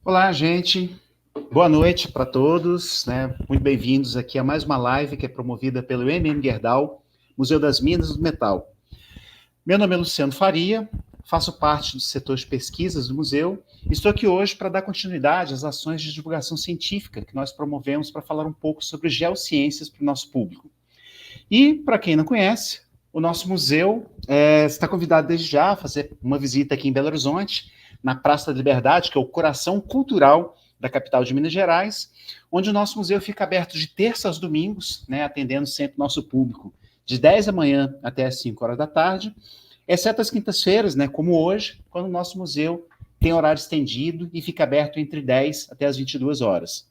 Olá, gente. Boa noite para todos, né? Muito bem-vindos aqui a mais uma live que é promovida pelo Gerdau, Museu das Minas do Metal. Meu nome é Luciano Faria, faço parte do setor de pesquisas do museu e estou aqui hoje para dar continuidade às ações de divulgação científica que nós promovemos para falar um pouco sobre geociências para o nosso público. E, para quem não conhece, o nosso museu está convidado desde já a fazer uma visita aqui em Belo Horizonte, na Praça da Liberdade, que é o coração cultural da capital de Minas Gerais, onde o nosso museu fica aberto de terça aos domingos, né, atendendo sempre o nosso público, de 10 da manhã até as 5 horas da tarde, exceto as quintas-feiras, né, como hoje, quando o nosso museu tem horário estendido e fica aberto entre 10 até as 22 horas.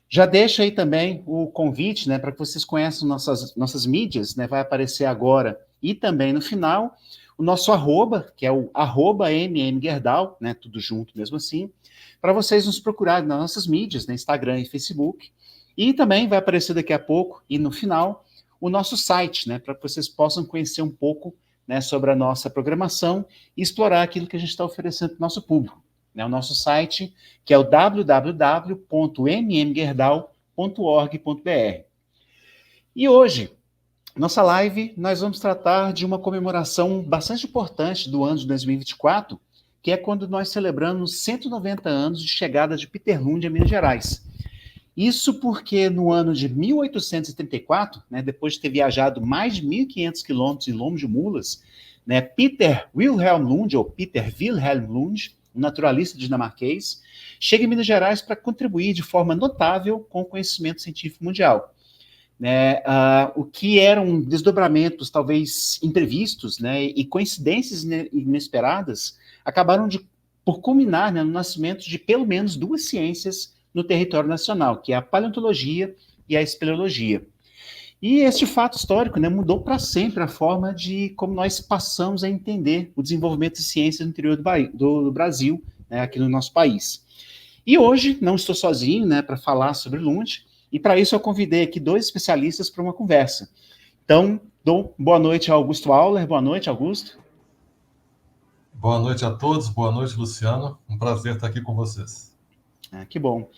Já deixo aí também o convite, né, para que vocês conheçam nossas mídias, né, vai aparecer agora e também no final, o nosso arroba, que é o arroba mmgerdau, né, tudo junto mesmo assim, para vocês nos procurarem nas nossas mídias, né, Instagram e Facebook, e também vai aparecer daqui a pouco, e no final, o nosso site, né, para que vocês possam conhecer um pouco, né, sobre a nossa programação e explorar aquilo que a gente está oferecendo para o nosso público. Né, o nosso site, que é o www.mmgerdau.org.br. E hoje, nossa live, nós vamos tratar de uma comemoração bastante importante do ano de 2024, que é quando nós celebramos 190 anos de chegada de Peter Lund a Minas Gerais. Isso porque no ano de 1834, né, depois de ter viajado mais de 1.500 quilômetros em lombo de mulas, né, Peter Wilhelm Lund, ou Peter Wilhelm Lund, um naturalista dinamarquês, chega em Minas Gerais para contribuir de forma notável com o conhecimento científico mundial. Né, o que eram desdobramentos talvez imprevistos, né, e coincidências inesperadas acabaram por culminar, né, no nascimento de pelo menos duas ciências no território nacional, que é a paleontologia e a espeleologia. E este fato histórico, né, mudou para sempre a forma de como nós passamos a entender o desenvolvimento de ciências no interior do Brasil, né, aqui no nosso país. E hoje não estou sozinho, né, para falar sobre Lund, e para isso eu convidei aqui dois especialistas para uma conversa. Então, dou boa noite ao Augusto Auler. Boa noite, Augusto. Boa noite a todos, boa noite, Luciano. Um prazer estar aqui com vocês. Que bom.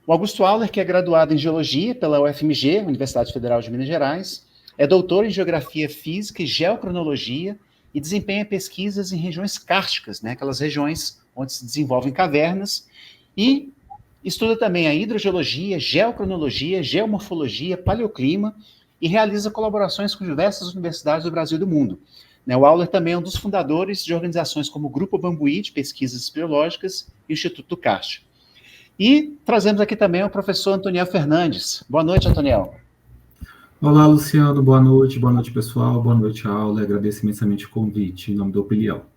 O Augusto Auler, que é graduado em Geologia pela UFMG, Universidade Federal de Minas Gerais, é doutor em Geografia Física e Geocronologia e desempenha pesquisas em regiões kársticas, né, aquelas regiões onde se desenvolvem cavernas, e estuda também a hidrogeologia, geocronologia, geomorfologia, paleoclima e realiza colaborações com diversas universidades do Brasil e do mundo. O Auler também é um dos fundadores de organizações como o Grupo Bambuí de Pesquisas Espeleológicas e o Instituto do Castro. E trazemos aqui também o professor Antoniel Fernandes. Boa noite, Antoniel. Olá, Luciano. Boa noite, pessoal. Boa noite, aula. Agradeço imensamente o convite em nome da Opinião.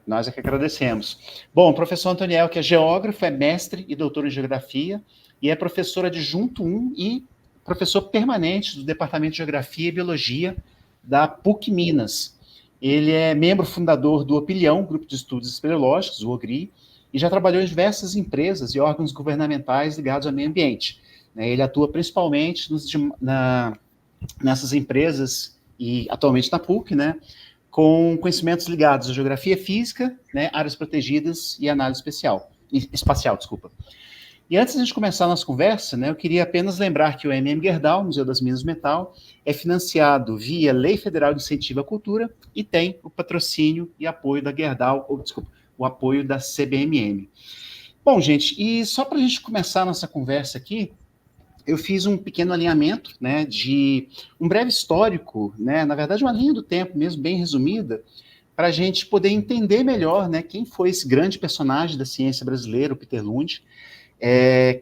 Nós é que agradecemos. Bom, o professor Antoniel, que é geógrafo, é mestre e doutor em geografia e é professor adjunto 1 e professor permanente do Departamento de Geografia e Biologia da PUC Minas. Ele é membro fundador do Opinião, Grupo de Estudos Espeleológicos, o OGRI, e já trabalhou em diversas empresas e órgãos governamentais ligados ao meio ambiente. Ele atua principalmente nessas empresas e atualmente na PUC, né, com conhecimentos ligados à geografia física, né, áreas protegidas e análise espacial. E antes de a gente começar a nossa conversa, né, eu queria apenas lembrar que o Gerdau, Museu das Minas do Metal, é financiado via Lei Federal de Incentivo à Cultura e tem o patrocínio e apoio da Gerdau, o apoio da CBMM. Bom, gente, e só para a gente começar a nossa conversa aqui, eu fiz um pequeno alinhamento, né, de um breve histórico, né, na verdade uma linha do tempo mesmo, bem resumida, para a gente poder entender melhor, né, quem foi esse grande personagem da ciência brasileira, o Peter Lund,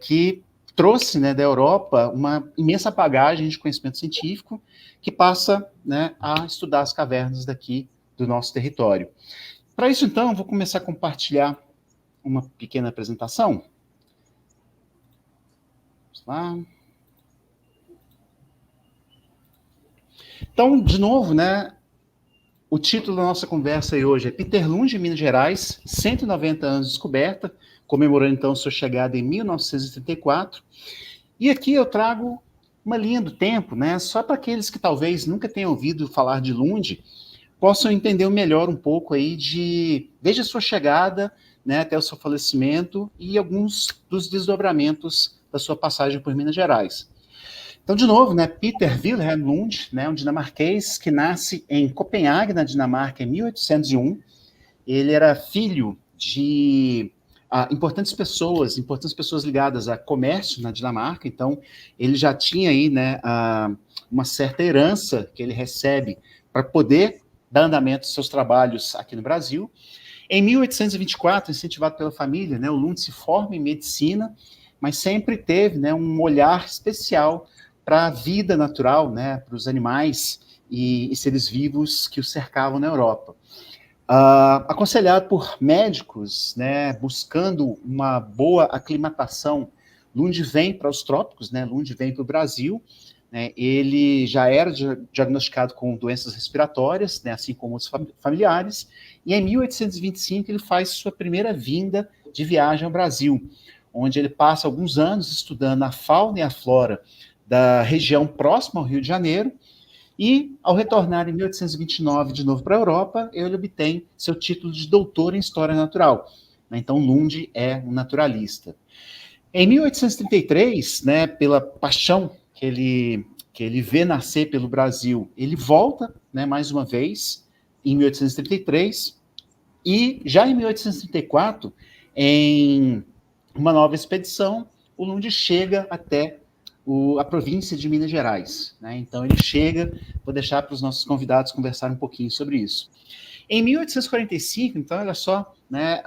que trouxe, né, da Europa uma imensa bagagem de conhecimento científico que passa, né, a estudar as cavernas daqui do nosso território. Para isso, então, eu vou começar a compartilhar uma pequena apresentação. Vamos lá. Então, de novo, né, o título da nossa conversa aí hoje é Peter Lund em Minas Gerais, 190 anos de descoberta, comemorando então sua chegada em 1934. E aqui eu trago uma linha do tempo, né, só para aqueles que talvez nunca tenham ouvido falar de Lund, possam entender melhor um pouco aí desde a sua chegada, né, até o seu falecimento e alguns dos desdobramentos da sua passagem por Minas Gerais. Então, de novo, né, Peter Wilhelm Lund, né, um dinamarquês que nasce em Copenhague, na Dinamarca, em 1801. Ele era filho de importantes pessoas ligadas a comércio na Dinamarca. Então, ele já tinha aí, né, uma certa herança que ele recebe para poder dar andamento aos seus trabalhos aqui no Brasil. Em 1824, incentivado pela família, né, o Lund se forma em medicina, mas sempre teve, né, um olhar especial para a vida natural, né, para os animais e seres vivos que o cercavam na Europa. Aconselhado por médicos, né, buscando uma boa aclimatação, Lund vem para os trópicos, né, Lund vem para o Brasil. Né, ele já era diagnosticado com doenças respiratórias, né, assim como os familiares, e em 1825 ele faz sua primeira vinda de viagem ao Brasil, onde ele passa alguns anos estudando a fauna e a flora da região próxima ao Rio de Janeiro, e, ao retornar em 1829 de novo para a Europa, ele obtém seu título de doutor em História Natural. Então, Lund é um naturalista. Em 1833, né, pela paixão que ele vê nascer pelo Brasil, ele volta, né, mais uma vez, em 1833, e já em 1834, em uma nova expedição, o Lund chega até a província de Minas Gerais. Né? Então, ele chega, vou deixar para os nossos convidados conversar um pouquinho sobre isso. Em 1845, então, olha só, né,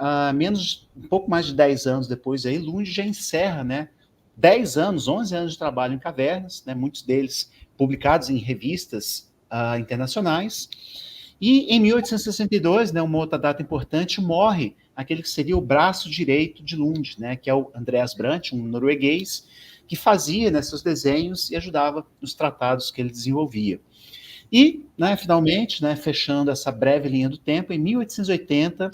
um pouco mais de 10 anos depois, aí, Lund já encerra, né, 10 anos, 11 anos de trabalho em cavernas, né, muitos deles publicados em revistas internacionais. E em 1862, né, uma outra data importante, morre aquele que seria o braço direito de Lund, né, que é o Andreas Brandt, um norueguês, que fazia, né, seus desenhos e ajudava nos tratados que ele desenvolvia. E, né, finalmente, né, fechando essa breve linha do tempo, em 1880,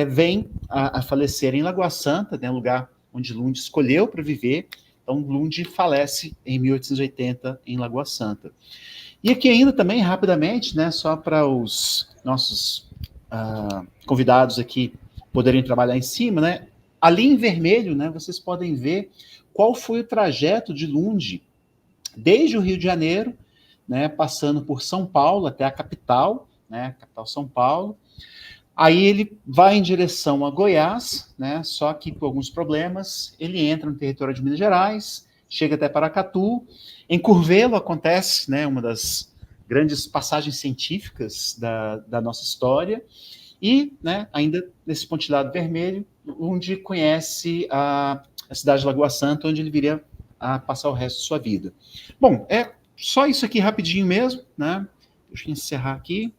vem a falecer em Lagoa Santa, né, lugar onde Lund escolheu para viver. Então, Lund falece em 1880 em Lagoa Santa. E aqui ainda também, rapidamente, né, só para os nossos convidados aqui poderem trabalhar em cima, né, ali em vermelho, né, vocês podem ver qual foi o trajeto de Lund desde o Rio de Janeiro, né, passando por São Paulo até a capital, né, capital São Paulo. Aí ele vai em direção a Goiás, né, só que por alguns problemas ele entra no território de Minas Gerais, chega até Paracatu. Em Curvelo acontece, né, uma das grandes passagens científicas da nossa história. E, né, ainda nesse pontilhado vermelho, onde conhece a cidade de Lagoa Santa, onde ele viria a passar o resto de sua vida. Bom, é só isso aqui rapidinho mesmo, né? Deixa eu encerrar aqui.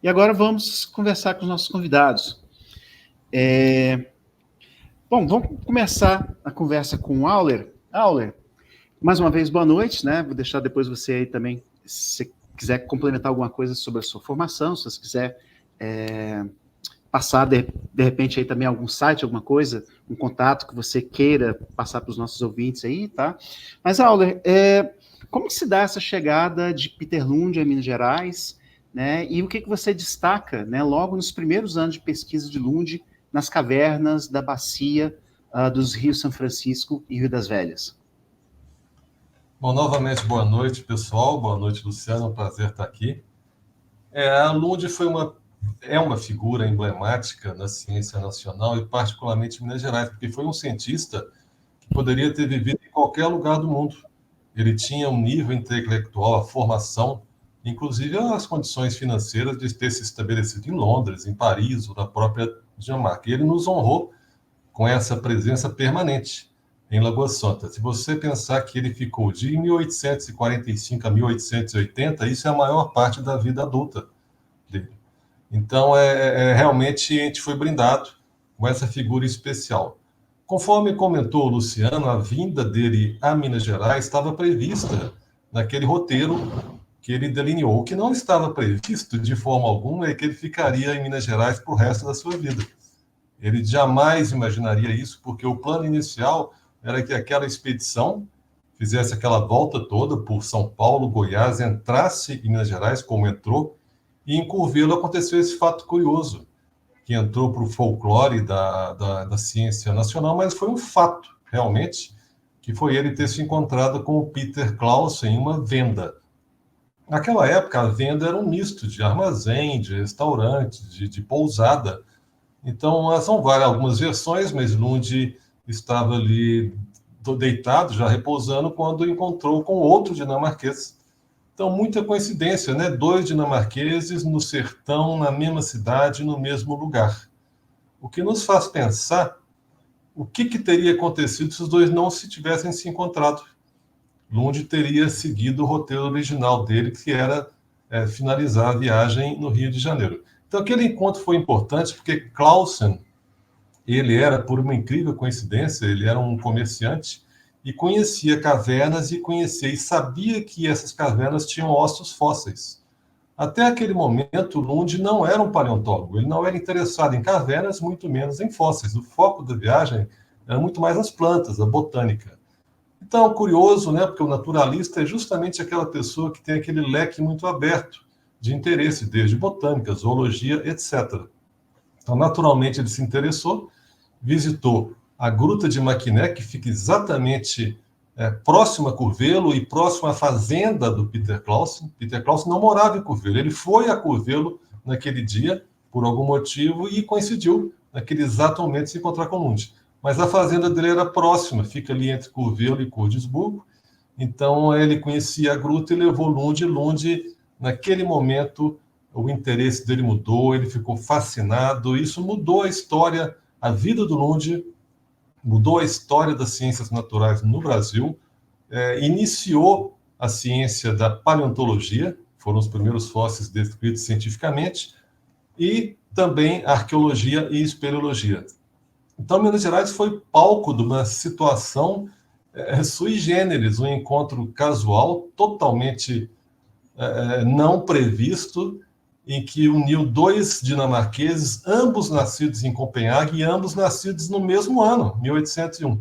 E agora vamos conversar com os nossos convidados. Bom, vamos começar a conversa com o Auler. Auler, mais uma vez, boa noite, né? Vou deixar depois você aí também, se você quiser complementar alguma coisa sobre a sua formação, se você quiser passar, de repente, aí também algum site, alguma coisa, um contato que você queira passar para os nossos ouvintes aí, tá? Mas, Auler, como que se dá essa chegada de Peter Lund a Minas Gerais, né? E o que você destaca, né, logo nos primeiros anos de pesquisa de Lund nas cavernas da bacia dos rios São Francisco e Rio das Velhas? Bom, novamente, boa noite, pessoal. Boa noite, Luciano. É um prazer estar aqui. A Lund é uma figura emblemática na ciência nacional e particularmente em Minas Gerais, porque foi um cientista que poderia ter vivido em qualquer lugar do mundo. Ele tinha um nível intelectual, a formação, inclusive as condições financeiras de ter se estabelecido em Londres, em Paris ou na própria Dinamarca. E ele nos honrou com essa presença permanente em Lagoa Santa. Se você pensar que ele ficou de 1845 a 1880, isso é a maior parte da vida adulta dele. Então, realmente, a gente foi brindado com essa figura especial. Conforme comentou o Luciano, a vinda dele a Minas Gerais estava prevista naquele roteiro que ele delineou. O que não estava previsto, de forma alguma, é que ele ficaria em Minas Gerais para o resto da sua vida. Ele jamais imaginaria isso, porque o plano inicial era que aquela expedição fizesse aquela volta toda por São Paulo, Goiás, entrasse em Minas Gerais, como entrou, e em Curvelo aconteceu esse fato curioso, que entrou para o folclore da ciência nacional, mas foi um fato, realmente, que foi ele ter se encontrado com o Peter Clausen em uma venda. Naquela época, a venda era um misto de armazém, de restaurante, de pousada. Então, são várias, algumas versões, mas Lund estava ali deitado, já repousando, quando encontrou com outro dinamarquês. Então, muita coincidência, né? 2 dinamarqueses no sertão, na mesma cidade, no mesmo lugar. O que nos faz pensar o que teria acontecido se os dois não se tivessem se encontrado. Lund teria seguido o roteiro original dele, que era finalizar a viagem no Rio de Janeiro. Então, aquele encontro foi importante porque Clausen, ele era, por uma incrível coincidência, ele era um comerciante e conhecia cavernas e sabia que essas cavernas tinham ossos fósseis. Até aquele momento, Lund não era um paleontólogo, ele não era interessado em cavernas, muito menos em fósseis. O foco da viagem era muito mais as plantas, a botânica. Então, curioso, né? Porque o naturalista é justamente aquela pessoa que tem aquele leque muito aberto de interesse, desde botânica, zoologia, etc. Então, naturalmente, ele se interessou, visitou a Gruta de Maquiné, que fica exatamente próximo a Curvelo e próximo à fazenda do Peter Clausen. Peter Clausen não morava em Curvelo, ele foi a Curvelo naquele dia, por algum motivo, e coincidiu, naquele exato momento, de se encontrar com Lund. Mas a fazenda dele era próxima, fica ali entre Curvelo e Cordisburgo. Então, ele conhecia a gruta e levou Lund. Lund, naquele momento, o interesse dele mudou, ele ficou fascinado. Isso mudou a história, a vida do Lund, mudou a história das ciências naturais no Brasil, iniciou a ciência da paleontologia, foram os primeiros fósseis descritos cientificamente, e também arqueologia e espeleologia. Então, Minas Gerais foi palco de uma situação sui generis, um encontro casual, totalmente não previsto, em que uniu 2 dinamarqueses, ambos nascidos em Copenhague e ambos nascidos no mesmo ano, 1801.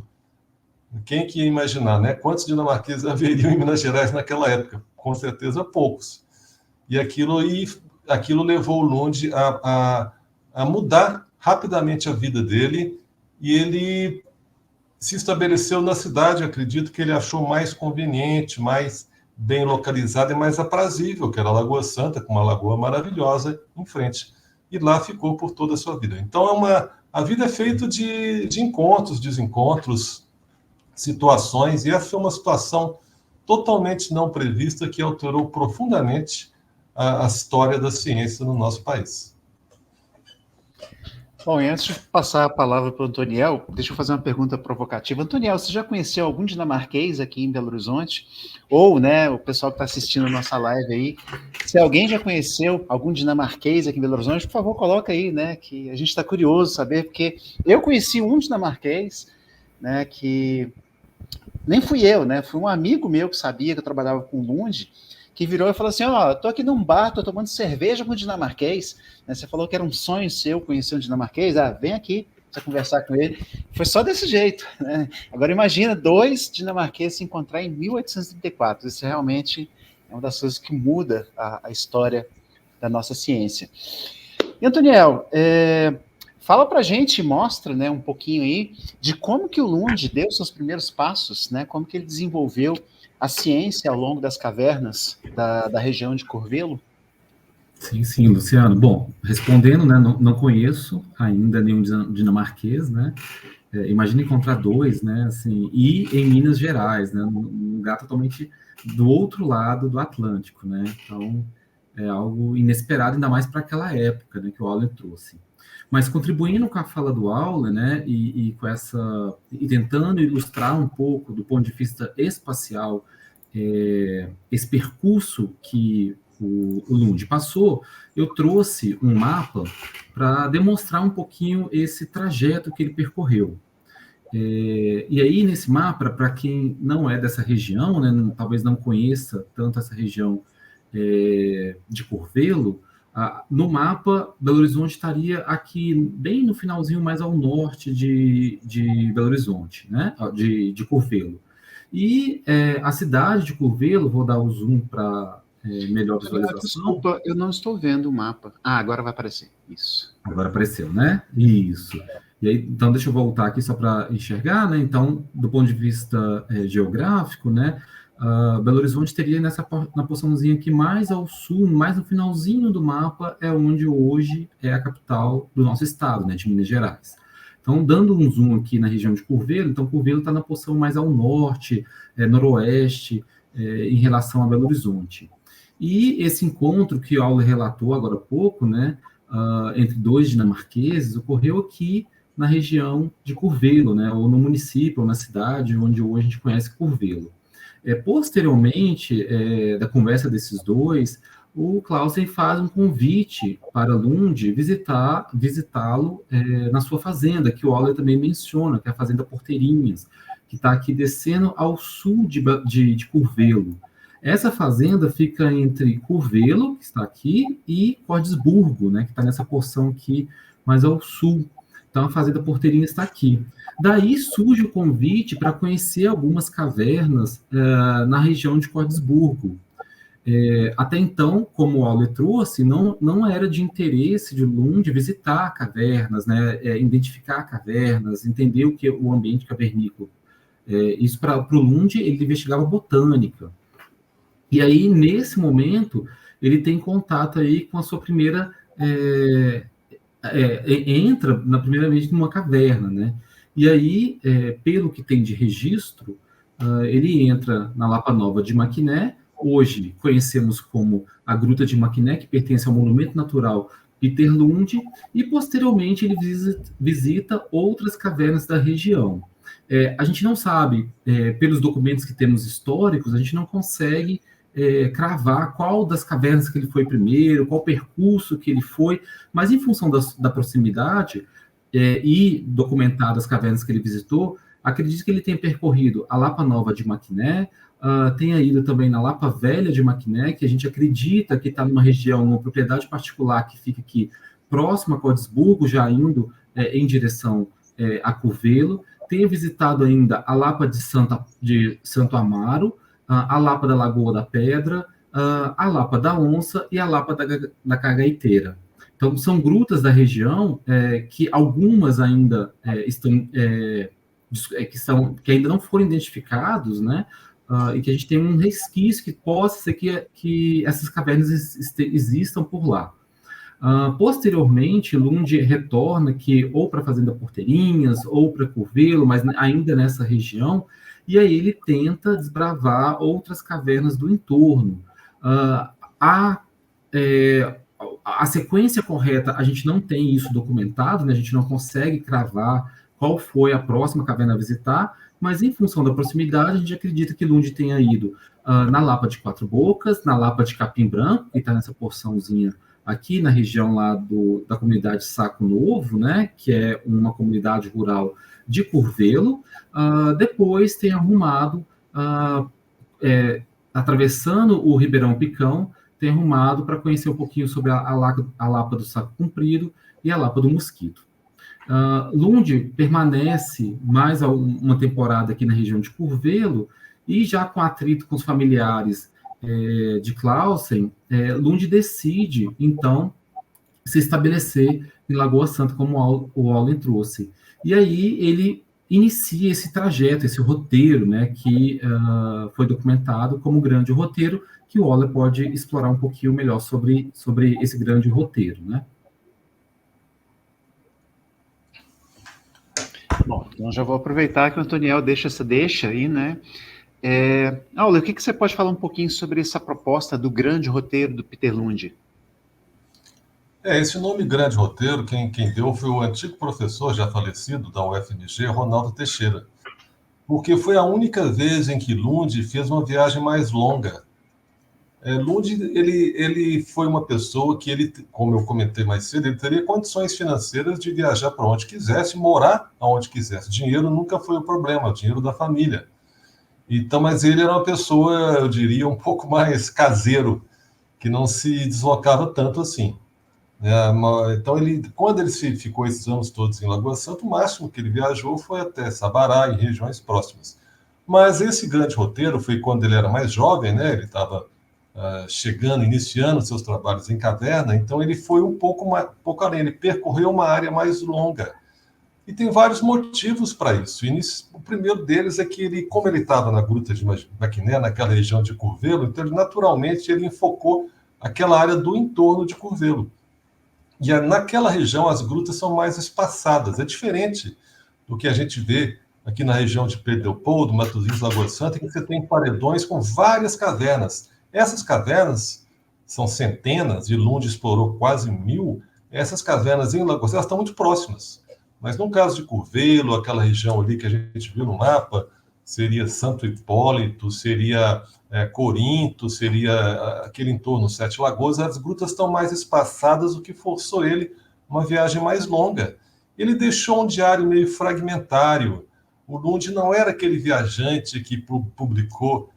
Quem que ia imaginar, né? Quantos dinamarqueses haveriam em Minas Gerais naquela época? Com certeza poucos. E aquilo levou o Lund a mudar rapidamente a vida dele, e ele se estabeleceu na cidade. Acredito que ele achou mais conveniente, mais bem localizada e mais aprazível, que era a Lagoa Santa, com uma lagoa maravilhosa em frente. E lá ficou por toda a sua vida. Então, a vida é feita de encontros, desencontros, situações, e essa foi uma situação totalmente não prevista que alterou profundamente a história da ciência no nosso país. Bom, e antes de passar a palavra para o Antoniel, deixa eu fazer uma pergunta provocativa. Antoniel, você já conheceu algum dinamarquês aqui em Belo Horizonte? Ou, né, o pessoal que está assistindo a nossa live aí, se alguém já conheceu algum dinamarquês aqui em Belo Horizonte, por favor, coloca aí, né, que a gente está curioso saber, porque eu conheci um dinamarquês, né, que nem fui eu, né, foi um amigo meu que sabia que eu trabalhava com o Lund, que virou e falou assim, tô aqui num bar, tô tomando cerveja com um dinamarquês, né? Você falou que era um sonho seu conhecer um dinamarquês, vem aqui para conversar com ele. Foi só desse jeito, né? Agora imagina 2 dinamarqueses se encontrar em 1834, isso realmente é uma das coisas que muda a história da nossa ciência. E, Antoniel, fala pra gente, mostra, né, um pouquinho aí de como que o Lund deu seus primeiros passos, né? Como que ele desenvolveu a ciência ao longo das cavernas da região de Curvelo? Sim, Luciano. Bom, respondendo, né, não conheço ainda nenhum dinamarquês, né? Imagina encontrar 2, né, assim, e em Minas Gerais, né, num lugar totalmente do outro lado do Atlântico, né? Então, é algo inesperado, ainda mais para aquela época, né, que o Auler trouxe. Mas contribuindo com a fala do Auler, né, e tentando ilustrar um pouco do ponto de vista espacial esse percurso que o Lund passou, eu trouxe um mapa para demonstrar um pouquinho esse trajeto que ele percorreu. E aí, nesse mapa, para quem não é dessa região, né, talvez não conheça tanto essa região de Curvelo, no mapa, Belo Horizonte estaria aqui, bem no finalzinho, mais ao norte de Belo Horizonte, né, de Curvelo. E a cidade de Curvelo, vou dar o zoom para melhor visualização. Desculpa, eu não estou vendo o mapa. Ah, agora vai aparecer. Isso. Agora apareceu, né? Isso. E aí, então, deixa eu voltar aqui só para enxergar, né? Então, do ponto de vista geográfico, né? Belo Horizonte teria na porçãozinha aqui mais ao sul, mais no finalzinho do mapa, é onde hoje é a capital do nosso estado, né? De Minas Gerais. Então, dando um zoom aqui na região de Curvelo, então Curvelo está na porção mais ao norte, noroeste, em relação a Belo Horizonte. E esse encontro que o Auler relatou agora há pouco, né, entre dois dinamarqueses, ocorreu aqui na região de Curvelo, né, ou no município, ou na cidade, onde hoje a gente conhece Curvelo. Posteriormente, da conversa desses dois, o Clausen faz um convite para Lund visitá-lo na sua fazenda, que o Auler também menciona, que é a Fazenda Porteirinhas, que está aqui descendo ao sul de Curvelo. Essa fazenda fica entre Curvelo, que está aqui, e Cordesburgo, né, que está nessa porção aqui mais ao sul. Então, a Fazenda Porteirinhas está aqui. Daí surge o convite para conhecer algumas cavernas na região de Cordesburgo. Até então, como o Auler trouxe, não era de interesse de Lund visitar cavernas, né, identificar cavernas, entender o ambiente cavernícola. Isso para o Lund, ele investigava botânica. E aí, nesse momento, ele tem contato aí com a sua primeira... entra, na primeira vez, numa caverna, né? E aí, pelo que tem de registro, ele entra na Lapa Nova de Maquiné, hoje conhecemos como a Gruta de Maquiné, que pertence ao Monumento Natural Peter Lund, e posteriormente ele visita outras cavernas da região. A gente não sabe, pelos documentos que temos históricos, a gente não consegue cravar qual das cavernas que ele foi primeiro, qual percurso que ele foi, mas em função da proximidade e documentar as cavernas que ele visitou, acredito que ele tenha percorrido a Lapa Nova de Maquiné, tenha ido também na Lapa Velha de Maquiné, que a gente acredita que está numa região, uma propriedade particular que fica aqui próxima a Cordesburgo, já indo em direção a Curvelo, tenha visitado ainda a Lapa de Santo Amaro, a Lapa da Lagoa da Pedra, a Lapa da Onça e a Lapa da Cagaiteira. Então, são grutas da região que algumas ainda que ainda não foram identificados, né? E que a gente tem um resquício que possa ser que essas cavernas existam por lá. Posteriormente, Lund retorna ou para a Fazenda Porteirinhas, ou para Curvelo, mas ainda nessa região, e aí ele tenta desbravar outras cavernas do entorno. A sequência correta, a gente não tem isso documentado, né? A gente não consegue cravar qual foi a próxima caverna a visitar, mas em função da proximidade, a gente acredita que Lund tenha ido na Lapa de Quatro Bocas, na Lapa de Capim Branco, que está nessa porçãozinha aqui na região lá da comunidade Saco Novo, né, que é uma comunidade rural de Curvelo. Depois tem arrumado, atravessando o Ribeirão Picão, tem arrumado para conhecer um pouquinho sobre a Lapa do Saco Comprido e a Lapa do Mosquito. Lund permanece mais uma temporada aqui na região de Curvelo, e já com atrito com os familiares de Clausen, Lund decide, então, se estabelecer em Lagoa Santa, como o Auler trouxe. E aí ele inicia esse trajeto, esse roteiro, né, que foi documentado como grande roteiro, que o Auler pode explorar um pouquinho melhor sobre esse grande roteiro, né? Bom, então já vou aproveitar que o Antoniel deixa aí, né? Auler, o que você pode falar um pouquinho sobre essa proposta do grande roteiro do Peter Lund? Esse nome grande roteiro, quem deu foi o antigo professor já falecido da UFMG, Ronaldo Teixeira, porque foi a única vez em que Lund fez uma viagem mais longa. Lund, ele foi uma pessoa que ele, como eu comentei mais cedo, ele teria condições financeiras de viajar para onde quisesse, morar aonde quisesse. Dinheiro nunca foi o problema, o dinheiro da família. Então, mas ele era uma pessoa, eu diria, um pouco mais caseiro, que não se deslocava tanto assim. Então, quando ele ficou esses anos todos em Lagoa Santa, o máximo que ele viajou foi até Sabará, em regiões próximas. Mas esse grande roteiro foi quando ele era mais jovem, né? Ele estava chegando, iniciando seus trabalhos em caverna, então ele foi um pouco além, ele percorreu uma área mais longa. E tem vários motivos para isso. O primeiro deles é que como ele estava na Gruta de Maquiné, naquela região de Curvelo, então naturalmente ele enfocou aquela área do entorno de Curvelo. E naquela região as grutas são mais espaçadas. É diferente do que a gente vê aqui na região de Pedro Leopoldo, Matosinhos, Lagoa Santa, que você tem paredões com várias cavernas. Essas cavernas são centenas, e Lund explorou quase 1000. Essas cavernas em Lagoa Santa estão muito próximas. Mas no caso de Curvelo, aquela região ali que a gente viu no mapa, seria Santo Hipólito, seria Corinto, seria aquele entorno, Sete Lagoas, as grutas estão mais espaçadas, o que forçou ele uma viagem mais longa. Ele deixou um diário meio fragmentário. O Lund não era aquele viajante que publicou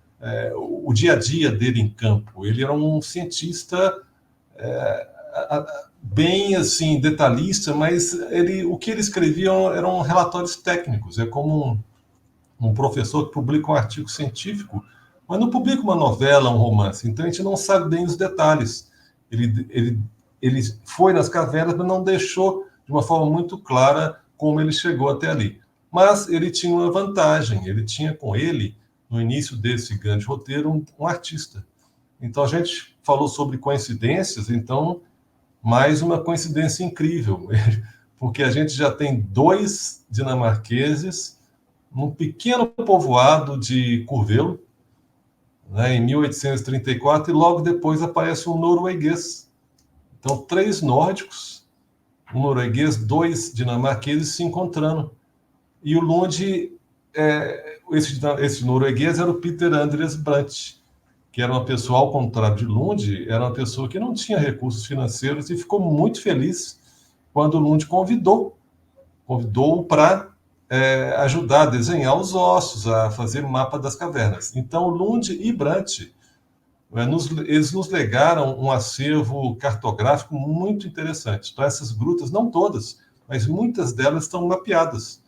o dia a dia dele em campo. Ele era um cientista bem assim detalhista, mas o que ele escrevia eram relatórios técnicos. É como um professor que publica um artigo científico, mas não publica uma novela, um romance. Então a gente não sabe bem os detalhes. Ele foi nas cavernas, mas não deixou de uma forma muito clara como ele chegou até ali. Mas ele tinha uma vantagem. Ele tinha com ele, no início desse grande roteiro, um artista. Então a gente falou sobre coincidências, então mais uma coincidência incrível, porque a gente já tem 2 dinamarqueses num pequeno povoado de Curvelo, né, em 1834, e logo depois aparece um norueguês. Então, 3 nórdicos, um norueguês, 2 dinamarqueses se encontrando. E o Lund, esse norueguês era o Peter Andreas Brandt, que era uma pessoa, ao contrário de Lund, era uma pessoa que não tinha recursos financeiros e ficou muito feliz quando Lund convidou-o para ajudar a desenhar os ossos, a fazer mapa das cavernas. Então, Lund e Brandt, eles nos legaram um acervo cartográfico muito interessante. Então, essas grutas, não todas, mas muitas delas estão mapeadas.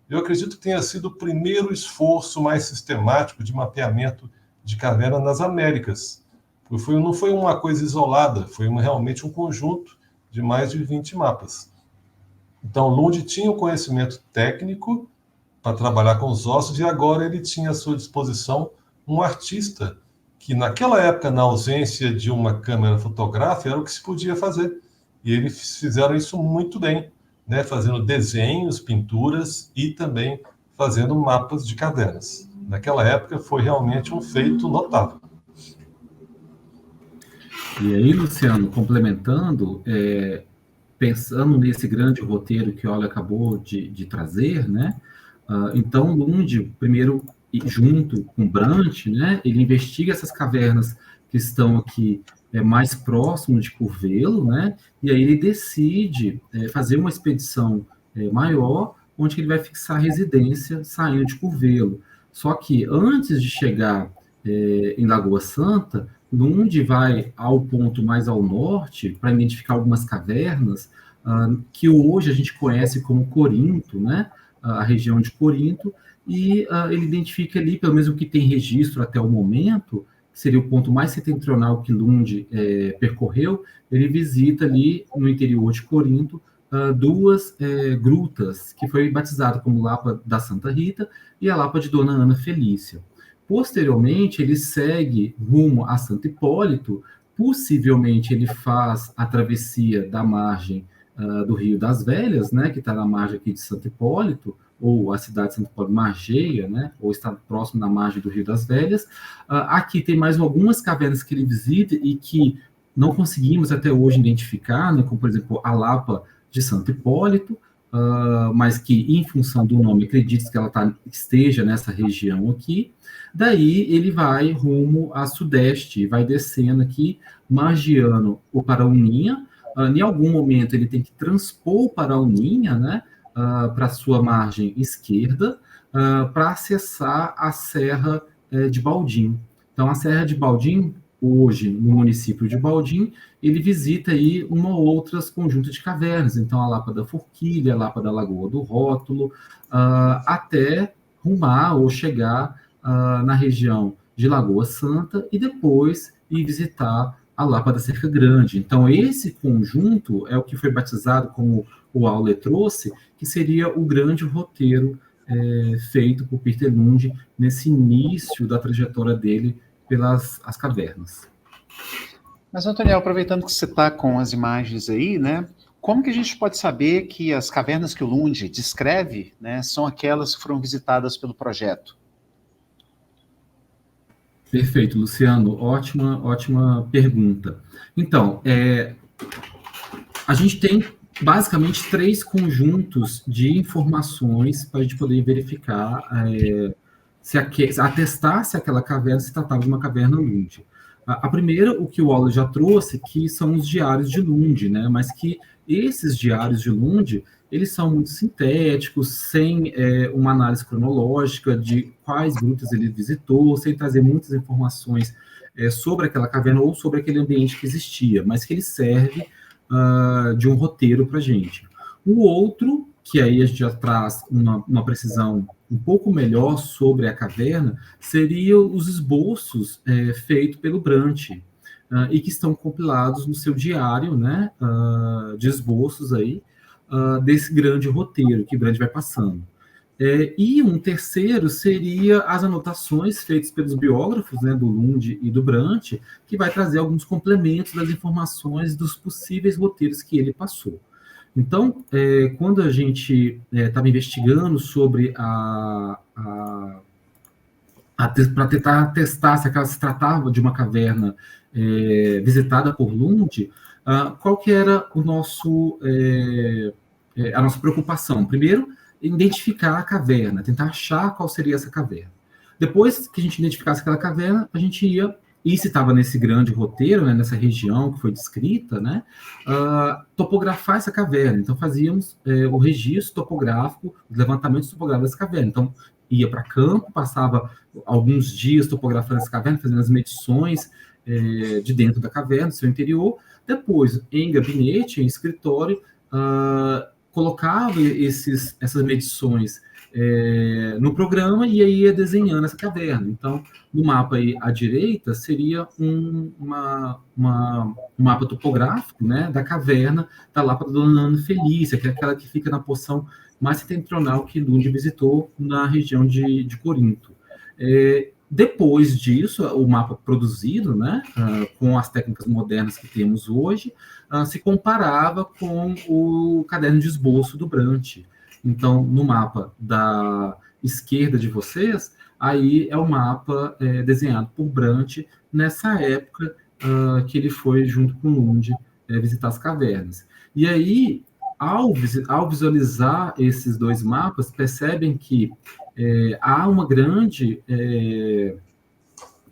Eu acredito que tenha sido o primeiro esforço mais sistemático de mapeamento de caverna nas Américas. Não foi uma coisa isolada, foi realmente um conjunto de mais de 20 mapas. Então, Lund tinha o conhecimento técnico para trabalhar com os ossos, e agora ele tinha à sua disposição um artista, que naquela época, na ausência de uma câmera fotográfica, era o que se podia fazer. E eles fizeram isso muito bem, né? Fazendo desenhos, pinturas e também fazendo mapas de cavernas. Naquela época foi realmente um feito notável. E aí, Luciano, complementando, pensando nesse grande roteiro que o Olga acabou de trazer, né? Então, Lund, primeiro, junto com Brandt, né? Ele investiga essas cavernas que estão aqui mais próximo de Curvelo, né? E aí ele decide fazer uma expedição maior, onde ele vai fixar residência saindo de Curvelo. Só que antes de chegar em Lagoa Santa, Lund vai ao ponto mais ao norte para identificar algumas cavernas que hoje a gente conhece como Corinto, né? A região de Corinto, e ele identifica ali, pelo menos o que tem registro até o momento, que seria o ponto mais setentrional que Lund percorreu. Ele visita ali no interior de Corinto 2 grutas, que foi batizada como Lapa da Santa Rita e a Lapa de Dona Ana Felícia. Posteriormente, ele segue rumo a Santo Hipólito, possivelmente ele faz a travessia da margem do Rio das Velhas, né, que está na margem aqui de Santo Hipólito, ou a cidade de Santo Hipólito margeia, né, ou está próximo da margem do Rio das Velhas. Aqui tem mais algumas cavernas que ele visita e que não conseguimos até hoje identificar, né, como, por exemplo, a Lapa de Santo Hipólito, mas que, em função do nome, acredito que ela esteja nessa região aqui. Daí ele vai rumo a sudeste, vai descendo aqui, margeando o Parauninha. Em algum momento ele tem que transpor o Parauninha, né, para a sua margem esquerda, para acessar a Serra de Baldim. Então, a Serra de Baldim, hoje, no município de Baldim, ele visita aí uma ou outras conjuntos de cavernas, então a Lapa da Forquilha, a Lapa da Lagoa do Rótulo, até rumar ou chegar na região de Lagoa Santa e depois ir visitar a Lapa da Cerca Grande. Então, esse conjunto é o que foi batizado, como o Auler trouxe, que seria o grande roteiro feito por Peter Lund nesse início da trajetória dele pelas as cavernas. Mas, Antoniel, aproveitando que você está com as imagens aí, né, como que a gente pode saber que as cavernas que o Lund descreve, né, são aquelas que foram visitadas pelo projeto? Perfeito, Luciano. Ótima pergunta. Então, a gente tem basicamente 3 conjuntos de informações para a gente poder verificar, atestar se aquela caverna se tratava de uma caverna Lund. A primeira, o que o Auler já trouxe, que são os diários de Lund, né? Mas que esses diários de Lund, eles são muito sintéticos, sem uma análise cronológica de quais grutas ele visitou, sem trazer muitas informações sobre aquela caverna ou sobre aquele ambiente que existia, mas que ele serve de um roteiro para a gente. O outro, que aí a gente já traz uma precisão um pouco melhor sobre a caverna, seria os esboços feitos pelo Brant, e que estão compilados no seu diário, né, de esboços aí, desse grande roteiro que o Brant vai passando. E um terceiro seria as anotações feitas pelos biógrafos, né, do Lund e do Brant, que vai trazer alguns complementos das informações dos possíveis roteiros que ele passou. Então, quando a gente estava investigando sobre para tentar testar se aquela se tratava de uma caverna visitada por Lund, qual que era a nossa preocupação? Primeiro, identificar a caverna, tentar achar qual seria essa caverna. Depois que a gente identificasse aquela caverna, a gente ia, e se estava nesse grande roteiro, né, nessa região que foi descrita, né, topografar essa caverna. Então, fazíamos o registro topográfico, os levantamentos topográficos dessa caverna. Então, ia para campo, passava alguns dias topografando essa caverna, fazendo as medições de dentro da caverna, do seu interior. Depois, em gabinete, em escritório, colocava essas medições no programa e aí ia desenhando essa caverna. Então, no mapa aí à direita seria um mapa topográfico, né, da caverna da Lapa da Dona Ana Felícia, que é aquela que fica na porção mais setentrional que Lund visitou na região de Corinto. Depois disso, o mapa produzido, né, com as técnicas modernas que temos hoje, se comparava com o caderno de esboço do Brant. Então, no mapa da esquerda de vocês, aí é o mapa desenhado por Brant nessa época que ele foi, junto com Lund, visitar as cavernas. E aí, ao visualizar esses 2 mapas, percebem que há uma grande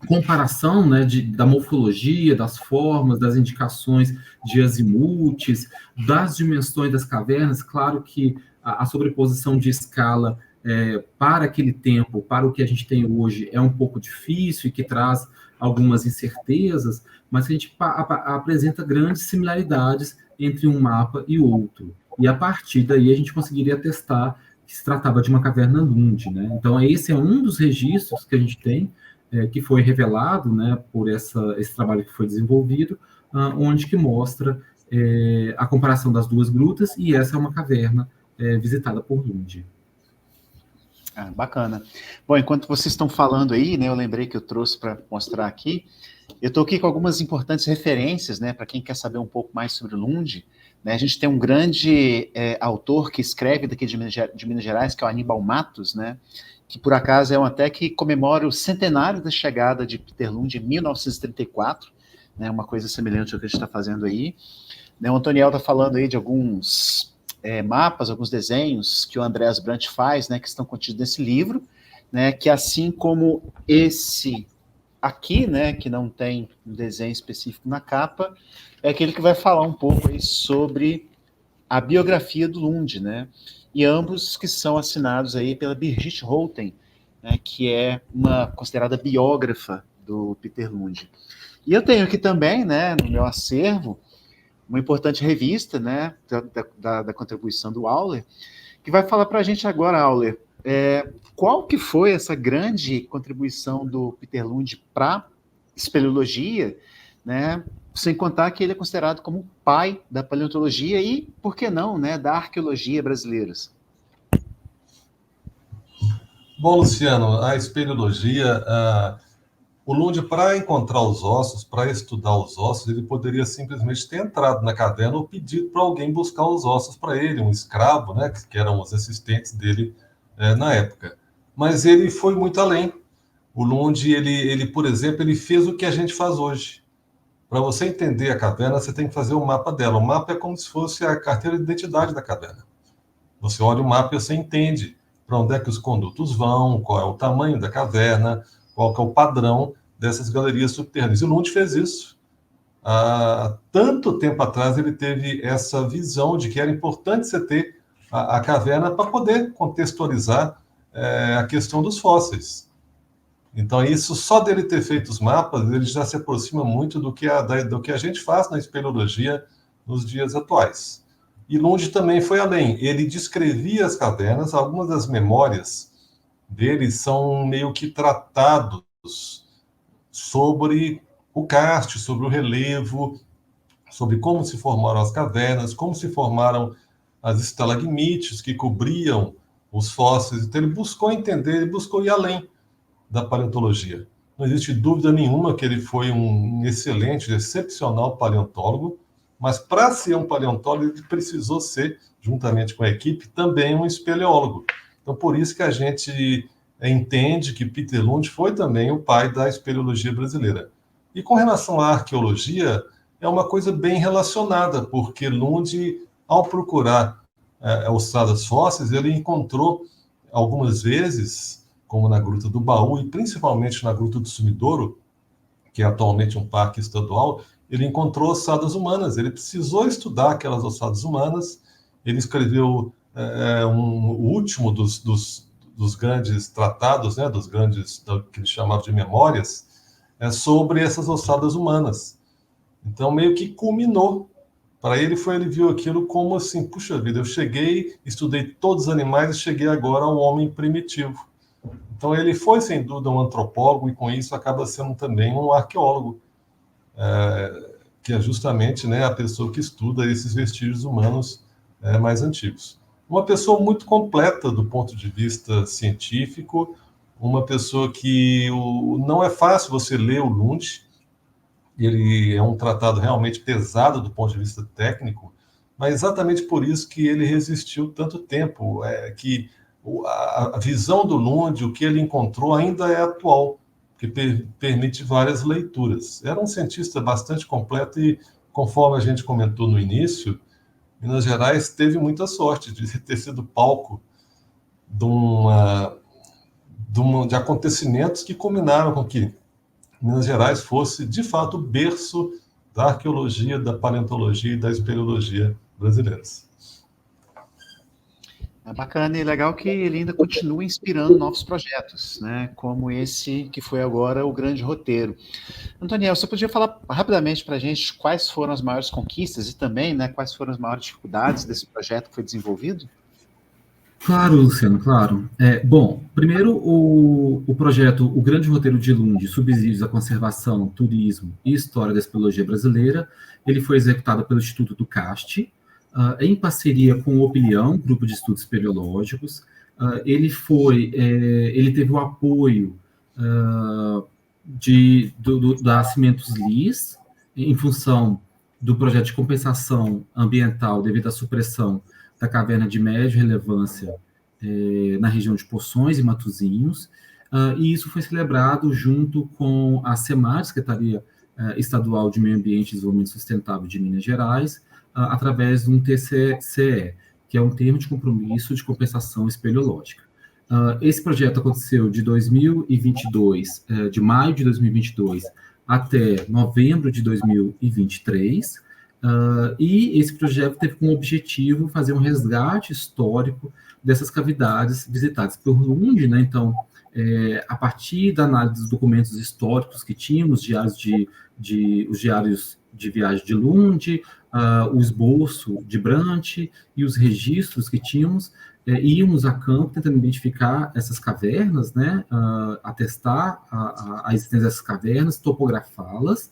comparação, né, da morfologia, das formas, das indicações de azimutes, das dimensões das cavernas. Claro que a sobreposição de escala para aquele tempo, para o que a gente tem hoje, é um pouco difícil e que traz algumas incertezas, mas a gente apresenta grandes similaridades entre um mapa e outro. E a partir daí a gente conseguiria testar que se tratava de uma caverna Lund, né? Então, esse é um dos registros que a gente tem, que foi revelado, né, por esse trabalho que foi desenvolvido, onde que mostra a comparação das 2 grutas, e essa é uma caverna visitada por Lund. Bacana. Bom, enquanto vocês estão falando aí, né, eu lembrei que eu trouxe para mostrar aqui, eu estou aqui com algumas importantes referências, né, para quem quer saber um pouco mais sobre o Lund. Né, a gente tem um grande autor que escreve daqui de Minas Gerais, que é o Aníbal Matos, né, que por acaso é até que comemora o centenário da chegada de Peter Lund em 1934, né, uma coisa semelhante ao que a gente está fazendo aí. Né, o Antoniel está falando aí de alguns mapas, alguns desenhos que o Andreas Brant faz, né, que estão contidos nesse livro, né, que assim como esse aqui, né, que não tem um desenho específico na capa, é aquele que vai falar um pouco aí sobre a biografia do Lund, né, e ambos que são assinados aí pela Birgit Holten, né, que é uma considerada biógrafa do Peter Lund. E eu tenho aqui também, né, no meu acervo, uma importante revista, né, da contribuição do Auler, que vai falar para a gente agora, Auler, qual que foi essa grande contribuição do Peter Lund para a espeleologia, né? Sem contar que ele é considerado como o pai da paleontologia e, por que não, né, da arqueologia brasileiras. Bom, Luciano, a espeleologia, o Lund, para encontrar os ossos, para estudar os ossos, ele poderia simplesmente ter entrado na caverna ou pedido para alguém buscar os ossos para ele, um escravo, né, que eram os assistentes dele na época. Mas ele foi muito além. O Lund, ele, por exemplo, ele fez o que a gente faz hoje. Para você entender a caverna, você tem que fazer um mapa dela. O mapa é como se fosse a carteira de identidade da caverna. Você olha o mapa e você entende para onde é que os condutos vão, qual é o tamanho da caverna, qual que é o padrão dessas galerias subterrâneas. E o Lund fez isso. Há tanto tempo atrás ele teve essa visão de que era importante você ter a caverna para poder contextualizar a questão dos fósseis. Então, isso só dele ter feito os mapas, ele já se aproxima muito do que a gente faz na espeleologia nos dias atuais. E Lund também foi além. Ele descrevia as cavernas, algumas das memórias dele são meio que tratados sobre o karst, sobre o relevo, sobre como se formaram as cavernas, como se formaram as estalagmites que cobriam os fósseis. Então, ele buscou entender, ele buscou ir além da paleontologia. Não existe dúvida nenhuma que ele foi um excelente, excepcional paleontólogo, mas para ser um paleontólogo ele precisou ser, juntamente com a equipe, também um espeleólogo. Então, por isso que a gente entende que Peter Lund foi também o pai da espeleologia brasileira. E com relação à arqueologia, é uma coisa bem relacionada, porque Lund, ao procurar ossadas fósseis, ele encontrou algumas vezes, como na Gruta do Baú e principalmente na Gruta do Sumidouro, que é atualmente um parque estadual, ele encontrou ossadas humanas. Ele precisou estudar aquelas ossadas humanas. Ele escreveu o último dos grandes tratados, né, dos grandes, que ele chamava de memórias, sobre essas ossadas humanas. Então, meio que culminou. Para ele, ele viu aquilo como assim, puxa vida, eu cheguei, estudei todos os animais e cheguei agora ao homem primitivo. Então, ele foi, sem dúvida, um antropólogo e, com isso, acaba sendo também um arqueólogo, que é justamente, né, a pessoa que estuda esses vestígios humanos mais antigos. Uma pessoa muito completa do ponto de vista científico, uma pessoa que não é fácil você ler o Lund. Ele é um tratado realmente pesado do ponto de vista técnico, mas exatamente por isso que ele resistiu tanto tempo, que a visão do Lund, o que ele encontrou, ainda é atual, que permite várias leituras. Era um cientista bastante completo e, conforme a gente comentou no início, Minas Gerais teve muita sorte de ter sido palco de acontecimentos que culminaram com que Minas Gerais fosse, de fato, o berço da arqueologia, da paleontologia e da espeleologia brasileiras. É bacana e legal que ele ainda continua inspirando novos projetos, né? Como esse que foi agora o Grande Roteiro. Antoniel, você podia falar rapidamente para a gente quais foram as maiores conquistas e também, né, quais foram as maiores dificuldades desse projeto que foi desenvolvido? Claro, Luciano, claro. Bom, primeiro o projeto O Grande Roteiro de Lund, Subsídios à Conservação, Turismo e História da Espeleologia Brasileira, ele foi executado pelo Instituto do CAST, em parceria com o Opinião, Grupo de Estudos Espeleológicos. Ele teve o apoio da Cimentos Lis, em função do projeto de compensação ambiental devido à supressão da caverna de média relevância na região de Poções e Matozinhos, e isso foi celebrado junto com a SEMAR, Secretaria Estadual de Meio Ambiente e Desenvolvimento Sustentável de Minas Gerais, através de um TCE, que é um termo de compromisso de compensação espeleológica. Esse projeto aconteceu de 2022, de maio de 2022 até novembro de 2023, e esse projeto teve como objetivo fazer um resgate histórico dessas cavidades visitadas por Lund, né? Então, a partir da análise dos documentos históricos que tínhamos, os diários de viagem de Lund, o esboço de Brant e os registros que tínhamos, íamos a campo tentando identificar essas cavernas, né, atestar a existência dessas cavernas, topografá-las,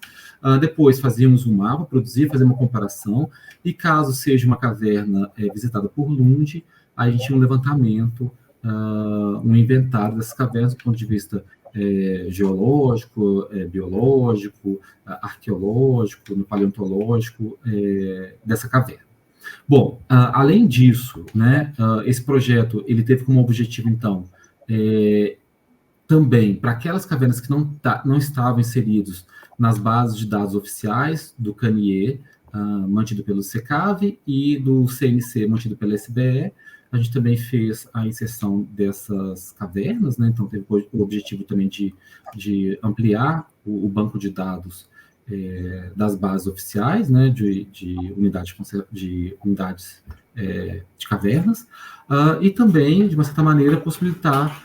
depois fazíamos um mapa, fazer uma comparação, e caso seja uma caverna visitada por Lund, aí a gente tinha um levantamento, um inventário dessas cavernas do ponto de vista geológico, biológico, arqueológico, paleontológico dessa caverna. Bom, além disso, né, esse projeto ele teve como objetivo, então, também para aquelas cavernas que não estavam inseridos nas bases de dados oficiais do CANIE, mantido pelo SECAV, e do CNC, mantido pela SBE, a gente também fez a inserção dessas cavernas, né? Então teve o objetivo também de ampliar o banco de dados das bases oficiais, né? de unidades de cavernas, e também, de uma certa maneira, possibilitar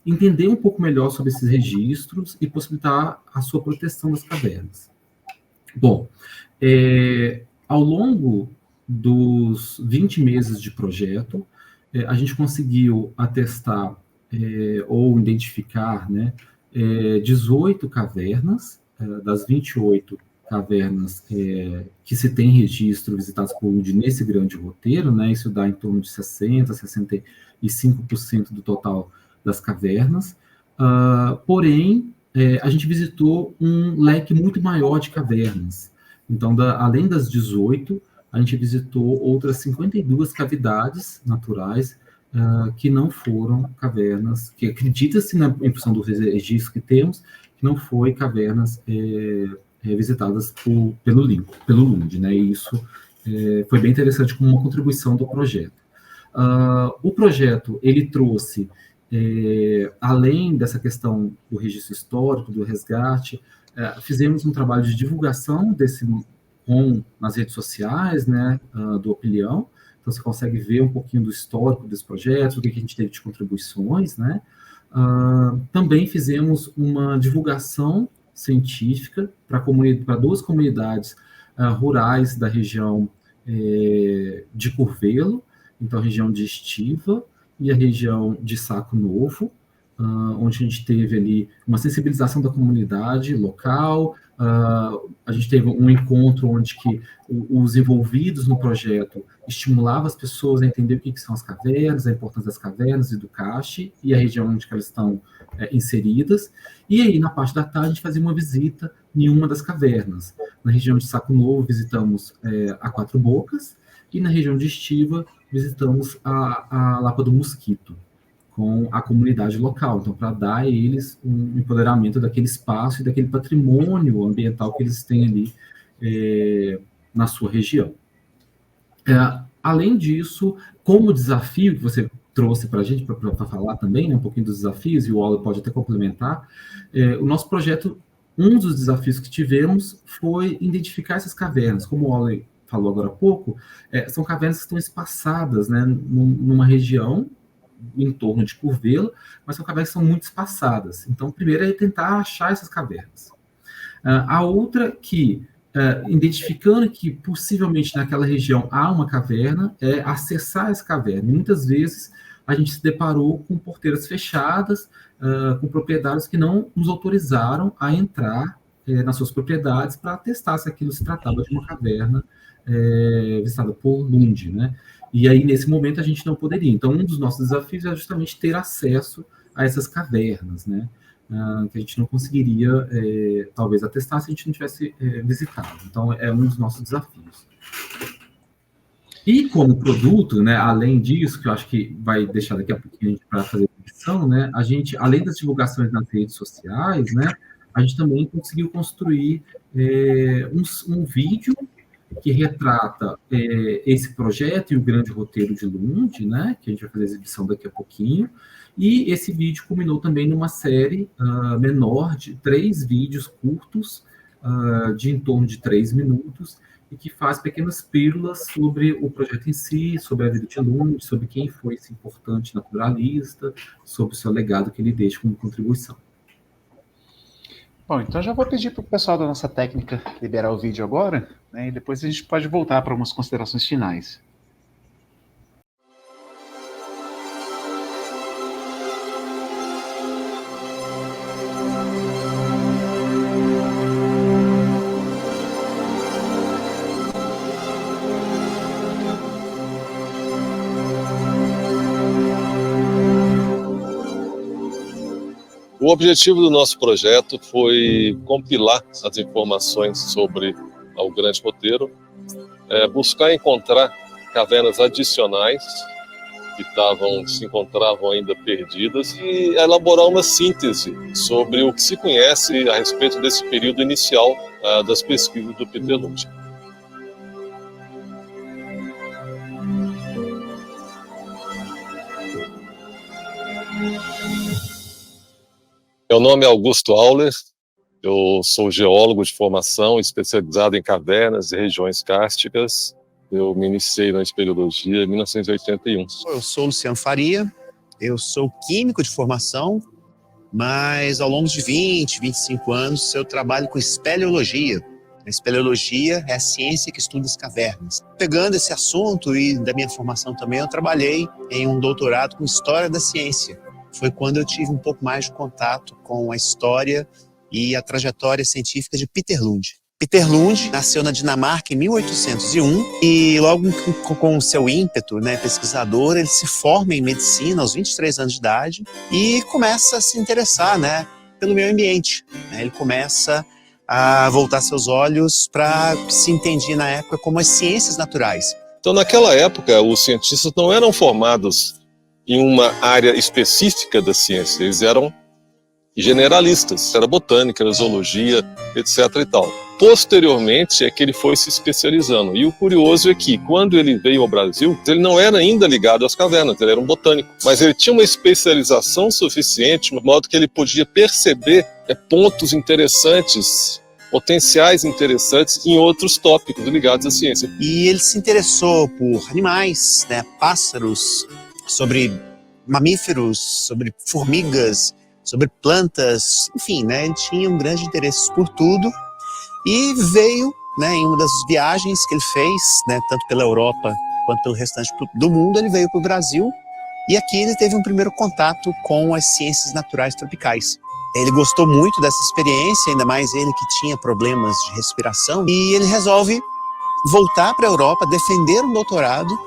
entender um pouco melhor sobre esses registros e possibilitar a sua proteção das cavernas. Bom, ao longo dos 20 meses de projeto, a gente conseguiu atestar ou identificar, né, 18 cavernas, das 28 cavernas que se tem registro visitadas por Lund nesse grande roteiro, né, isso dá em torno de 65% do total das cavernas, porém, a gente visitou um leque muito maior de cavernas. Então, além das 18, a gente visitou outras 52 cavidades naturais que não foram cavernas, que acredita-se, em função do registro que temos, que não foi cavernas visitadas pelo Lund, né? E isso foi bem interessante como uma contribuição do projeto. O projeto, ele trouxe, além dessa questão do registro histórico, do resgate, fizemos um trabalho de divulgação nas redes sociais, né, do Opilião. Então, você consegue ver um pouquinho do histórico desse projeto, o que a gente teve de contribuições, né. Também fizemos uma divulgação científica para 2 comunidades rurais da região de Curvelo, então a região de Estiva e a região de Saco Novo, onde a gente teve ali uma sensibilização da comunidade local. A gente teve um encontro onde que os envolvidos no projeto estimulavam as pessoas a entender o que são as cavernas, a importância das cavernas e do cache, e a região onde elas estão inseridas. E aí, na parte da tarde, a gente fazia uma visita em uma das cavernas. Na região de Saco Novo, visitamos a Quatro Bocas, e na região de Estiva, visitamos a Lapa do Mosquito, com a comunidade local, então, para dar a eles um empoderamento daquele espaço e daquele patrimônio ambiental que eles têm ali na sua região. Além disso, como desafio que você trouxe para a gente, para falar também, né, um pouquinho dos desafios, e o Waller pode até complementar, o nosso projeto, um dos desafios que tivemos foi identificar essas cavernas. Como o Waller falou agora há pouco, são cavernas que estão espaçadas, né, numa região em torno de Curvelo, mas são cavernas que são muito espaçadas. Então, primeiro é tentar achar essas cavernas. A outra que, identificando que possivelmente naquela região há uma caverna, é acessar essa caverna. E muitas vezes a gente se deparou com porteiras fechadas, com proprietários que não nos autorizaram a entrar nas suas propriedades para testar se aquilo se tratava de uma caverna visitada por Lund, né? E aí, nesse momento, a gente não poderia. Então, um dos nossos desafios é justamente ter acesso a essas cavernas, né? Que a gente não conseguiria, talvez, atestar se a gente não tivesse visitado. Então, é um dos nossos desafios. E como produto, né, além disso, que eu acho que vai deixar daqui a pouquinho para fazer a edição, né, a gente, além das divulgações nas redes sociais, né, a gente também conseguiu construir um vídeo que retrata esse projeto e o grande roteiro de Lund, né, que a gente vai fazer a exibição daqui a pouquinho, e esse vídeo culminou também numa série menor de 3 vídeos curtos, de em torno de 3 minutos, e que faz pequenas pílulas sobre o projeto em si, sobre a vida de Lund, sobre quem foi esse importante naturalista, sobre o seu legado que ele deixa como contribuição. Bom, então já vou pedir para o pessoal da nossa técnica liberar o vídeo agora, né, e depois a gente pode voltar para umas considerações finais. O objetivo do nosso projeto foi compilar as informações sobre o Grande Roteiro, buscar encontrar cavernas adicionais que se encontravam ainda perdidas e elaborar uma síntese sobre o que se conhece a respeito desse período inicial das pesquisas do Peter Lund. Meu nome é Augusto Auler, eu sou geólogo de formação, especializado em cavernas e regiões kársticas. Eu me iniciei na espeleologia em 1981. Eu sou Luciano Faria, eu sou químico de formação, mas ao longo de 20, 25 anos eu trabalho com espeleologia. A espeleologia é a ciência que estuda as cavernas. Pegando esse assunto e da minha formação também, eu trabalhei em um doutorado com História da Ciência. Foi quando eu tive um pouco mais de contato com a história e a trajetória científica de Peter Lund. Peter Lund nasceu na Dinamarca em 1801 e logo com o seu ímpeto, pesquisador, ele se forma em medicina aos 23 anos de idade e começa a se interessar, pelo meio ambiente. Ele começa a voltar seus olhos para o que se entendia na época como as ciências naturais. Então, naquela época, os cientistas não eram formados em uma área específica da ciência, eles eram generalistas, era botânica, era zoologia, etc. e tal. Posteriormente é que ele foi se especializando. E o curioso é que, quando ele veio ao Brasil, ele não era ainda ligado às cavernas, ele era um botânico. Mas ele tinha uma especialização suficiente, de modo que ele podia perceber pontos interessantes, potenciais interessantes em outros tópicos ligados à ciência. E ele se interessou por animais, pássaros, sobre mamíferos, sobre formigas, sobre plantas, enfim, ele tinha um grande interesse por tudo e veio, em uma das viagens que ele fez, tanto pela Europa quanto pelo restante do mundo, ele veio para o Brasil e aqui ele teve um primeiro contato com as ciências naturais tropicais. Ele gostou muito dessa experiência, ainda mais ele que tinha problemas de respiração, e ele resolve voltar para a Europa, defender um doutorado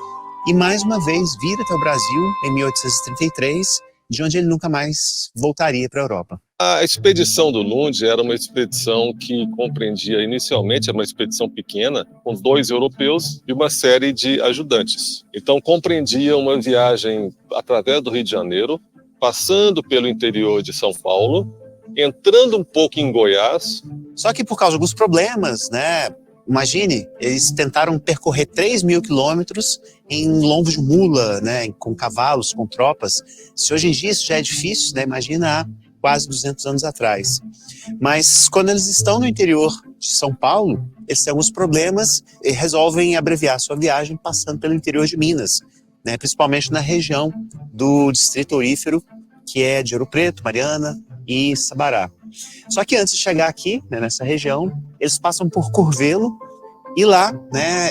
e mais uma vez vir até o Brasil em 1833, de onde ele nunca mais voltaria para a Europa. A expedição do Lund era uma expedição que compreendia inicialmente, era uma expedição pequena, com 2 europeus e uma série de ajudantes. Então compreendia uma viagem através do Rio de Janeiro, passando pelo interior de São Paulo, entrando um pouco em Goiás. Só que por causa de alguns problemas, imagine, eles tentaram percorrer 3.000 quilômetros em lombos de mula, com cavalos, com tropas. Se hoje em dia isso já é difícil, imagina há quase 200 anos atrás. Mas quando eles estão no interior de São Paulo, eles têm alguns problemas e resolvem abreviar sua viagem passando pelo interior de Minas, principalmente na região do Distrito Aurífero, que é de Ouro Preto, Mariana e Sabará. Só que antes de chegar aqui, nessa região, eles passam por Curvelo e lá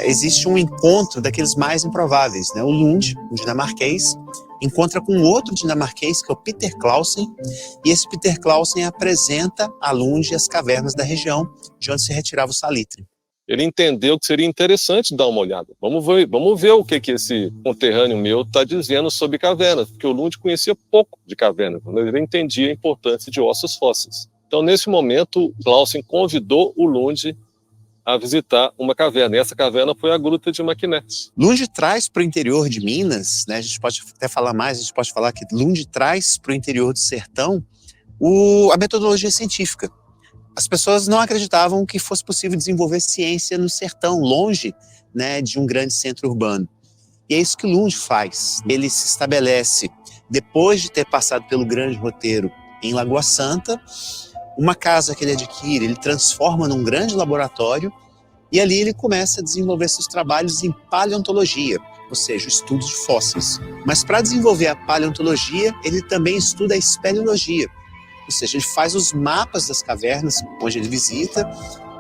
existe um encontro daqueles mais improváveis. O Lund, um dinamarquês, encontra com outro dinamarquês, que é o Peter Clausen, e esse Peter Clausen apresenta a Lund as cavernas da região de onde se retirava o salitre. Ele entendeu que seria interessante dar uma olhada. Vamos ver o que esse conterrâneo meu está dizendo sobre cavernas, porque o Lund conhecia pouco de cavernas, ele entendia a importância de ossos fósseis. Então, nesse momento, Clausen convidou o Lund a visitar uma caverna, e essa caverna foi a Gruta de Maquiné. Lund traz para o interior de Minas, a gente pode até falar mais, a gente pode falar que Lund traz para o interior do sertão a metodologia científica. As pessoas não acreditavam que fosse possível desenvolver ciência no sertão, longe de um grande centro urbano. E é isso que Lund faz. Ele se estabelece, depois de ter passado pelo Grande Roteiro em Lagoa Santa, uma casa que ele adquire, ele transforma num grande laboratório E ali ele começa a desenvolver seus trabalhos em paleontologia, ou seja, o estudo de fósseis. Mas para desenvolver a paleontologia, ele também estuda a espeleologia, ou seja, ele faz os mapas das cavernas onde ele visita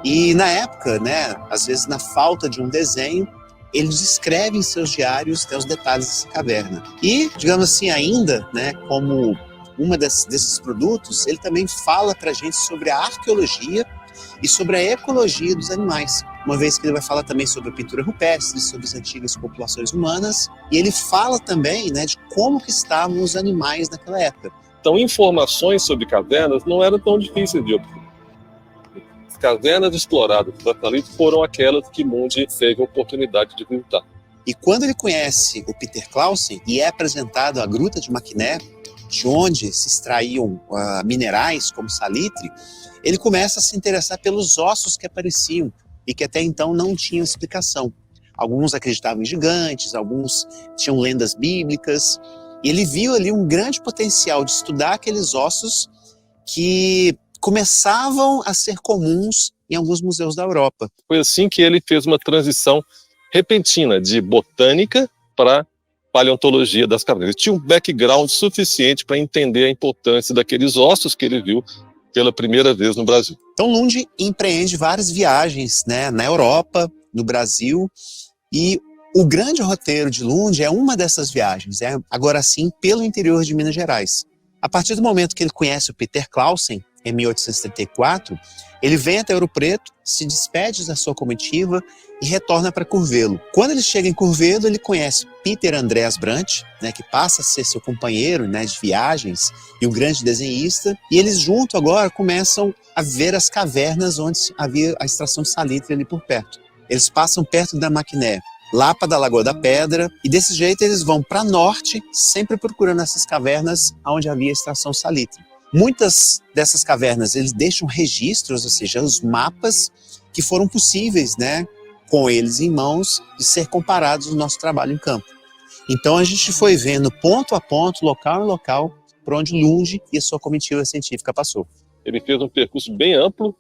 e na época, né, às vezes na falta de um desenho, ele descreve em seus diários, né, os detalhes dessa caverna. E, digamos assim, ainda, né, como desses produtos, ele também fala para a gente sobre a arqueologia e sobre a ecologia dos animais, uma vez que ele vai falar também sobre a pintura rupestre, sobre as antigas populações humanas, e ele fala também, né, de como que estavam os animais naquela época. Então, informações sobre cavernas não eram tão difíceis de obter. As cavernas exploradas por Salitre foram aquelas que Lund teve a oportunidade de visitar. E quando ele conhece o Peter Clausen e é apresentado a Gruta de Maquiné, de onde se extraíam minerais como salitre, ele começa a se interessar pelos ossos que apareciam e que até então não tinham explicação. Alguns acreditavam em gigantes, alguns tinham lendas bíblicas, e ele viu ali um grande potencial de estudar aqueles ossos que começavam a ser comuns em alguns museus da Europa. Foi assim que ele fez uma transição repentina de botânica para paleontologia das cavernas. Ele tinha um background suficiente para entender a importância daqueles ossos que ele viu pela primeira vez no Brasil. Então Lund empreende várias viagens, né, na Europa, no Brasil, e o grande roteiro de Lund é uma dessas viagens, agora sim pelo interior de Minas Gerais. A partir do momento que ele conhece o Peter Clausen, em 1874, ele vem até Ouro Preto, se despede da sua comitiva e retorna para Curvelo. Quando ele chega em Curvelo, ele conhece Peter Andreas Brant, né, que passa a ser seu companheiro, né, de viagens e um grande desenhista, e eles juntos agora começam a ver as cavernas onde havia a extração de salitre ali por perto. Eles passam perto da Maquiné, Lapa da Lagoa da Pedra, e desse jeito eles vão para norte, sempre procurando essas cavernas onde havia extração de salitre. Muitas dessas cavernas eles deixam registros, ou seja, os mapas que foram possíveis, né, com eles em mãos, de ser comparados no nosso trabalho em campo. Então a gente foi vendo ponto a ponto, local em local, por onde Lund e a sua comitiva científica passou. Ele fez um percurso bem amplo,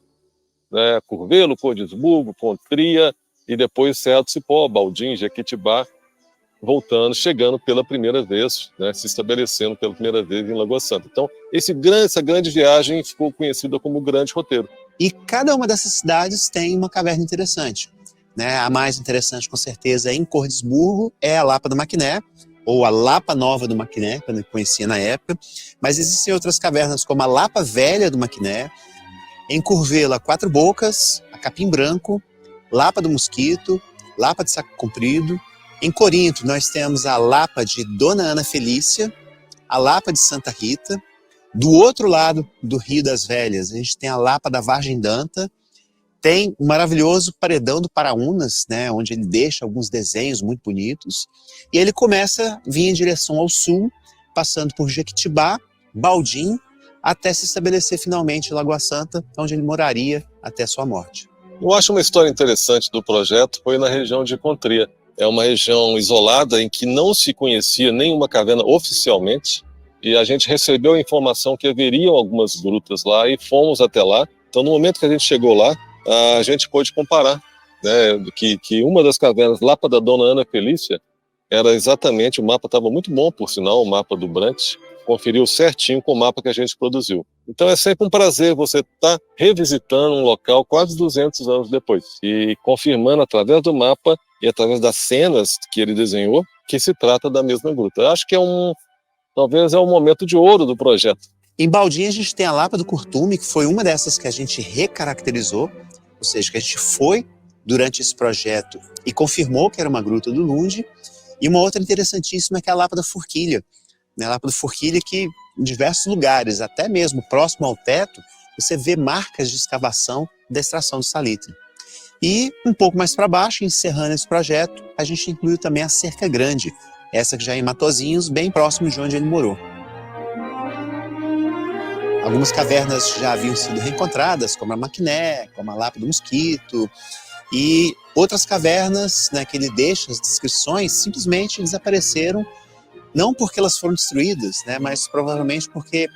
né, Curvelo, Cordisburgo, Contria, e depois Serra do Cipó, Baldim, Jequitibá, voltando, chegando pela primeira vez, né, se estabelecendo pela primeira vez em Lagoa Santa. Então, essa grande viagem ficou conhecida como o Grande Roteiro. E cada uma dessas cidades tem uma caverna interessante, né? A mais interessante, com certeza, em Cordisburgo, é a Lapa do Maquiné, ou a Lapa Nova do Maquiné, que eu conhecia na época, mas existem outras cavernas, como a Lapa Velha do Maquiné, em Curvelo, a Quatro Bocas, a Capim Branco, Lapa do Mosquito, Lapa de Saco Comprido. Em Corinto, nós temos a Lapa de Dona Ana Felícia, a Lapa de Santa Rita. Do outro lado do Rio das Velhas, a gente tem a Lapa da Vargem Danta, tem o maravilhoso Paredão do Paraúnas, né, onde ele deixa alguns desenhos muito bonitos, e ele começa a vir em direção ao sul, passando por Jequitibá, Baldim, até se estabelecer finalmente em Lagoa Santa, onde ele moraria até sua morte. Eu acho uma história interessante do projeto foi na região de Contria. É uma região isolada em que não se conhecia nenhuma caverna oficialmente, e a gente recebeu a informação que haveriam algumas grutas lá e fomos até lá. Então, no momento que a gente chegou lá, a gente pôde comparar, né, que uma das cavernas, Lapa da Dona Ana Felícia, era exatamente, o mapa estava muito bom, por sinal, o mapa do Brant, conferiu certinho com o mapa que a gente produziu. Então é sempre um prazer você estar revisitando um local quase 200 anos depois e confirmando através do mapa e através das cenas que ele desenhou que se trata da mesma gruta. Eu acho que talvez é um momento de ouro do projeto. Em Baldim a gente tem a Lapa do Curtume, que foi uma dessas que a gente recaracterizou, ou seja, que a gente foi durante esse projeto e confirmou que era uma gruta do Lund. E uma outra interessantíssima é que é a Lapa da Forquilha. A Lapa da Forquilha que em diversos lugares, até mesmo próximo ao teto, você vê marcas de escavação da extração do salitre. E um pouco mais para baixo, encerrando esse projeto, a gente incluiu também a Cerca Grande, essa que já é em Matozinhos, bem próximo de onde ele morou. Algumas cavernas já haviam sido reencontradas, como a Maquiné, como a Lapa do Mosquito, e outras cavernas, né, que ele deixa as descrições, simplesmente desapareceram, não porque elas foram destruídas, né, mas provavelmente porque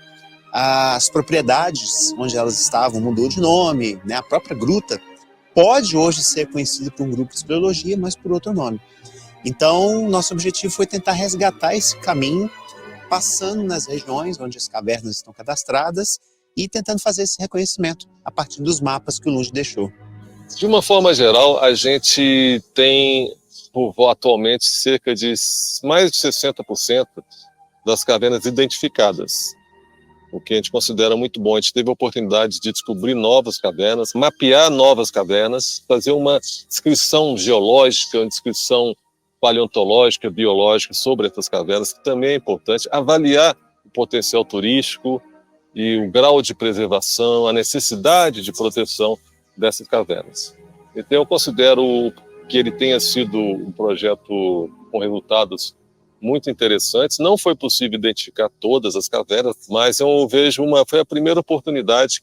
as propriedades onde elas estavam mudou de nome, né, a própria gruta pode hoje ser conhecido por um grupo de espeleologia, mas por outro nome. Então, nosso objetivo foi tentar resgatar esse caminho, passando nas regiões onde as cavernas estão cadastradas e tentando fazer esse reconhecimento a partir dos mapas que o Lund deixou. De uma forma geral, a gente tem atualmente cerca de mais de 60% das cavernas identificadas, o que a gente considera muito bom. A gente teve a oportunidade de descobrir novas cavernas, mapear novas cavernas, fazer uma descrição geológica, uma descrição paleontológica, biológica sobre essas cavernas, que também é importante, avaliar o potencial turístico e o grau de preservação, a necessidade de proteção dessas cavernas. Então eu considero que ele tenha sido um projeto com resultados muito interessantes. Não foi possível identificar todas as cavernas, mas eu vejo foi a primeira oportunidade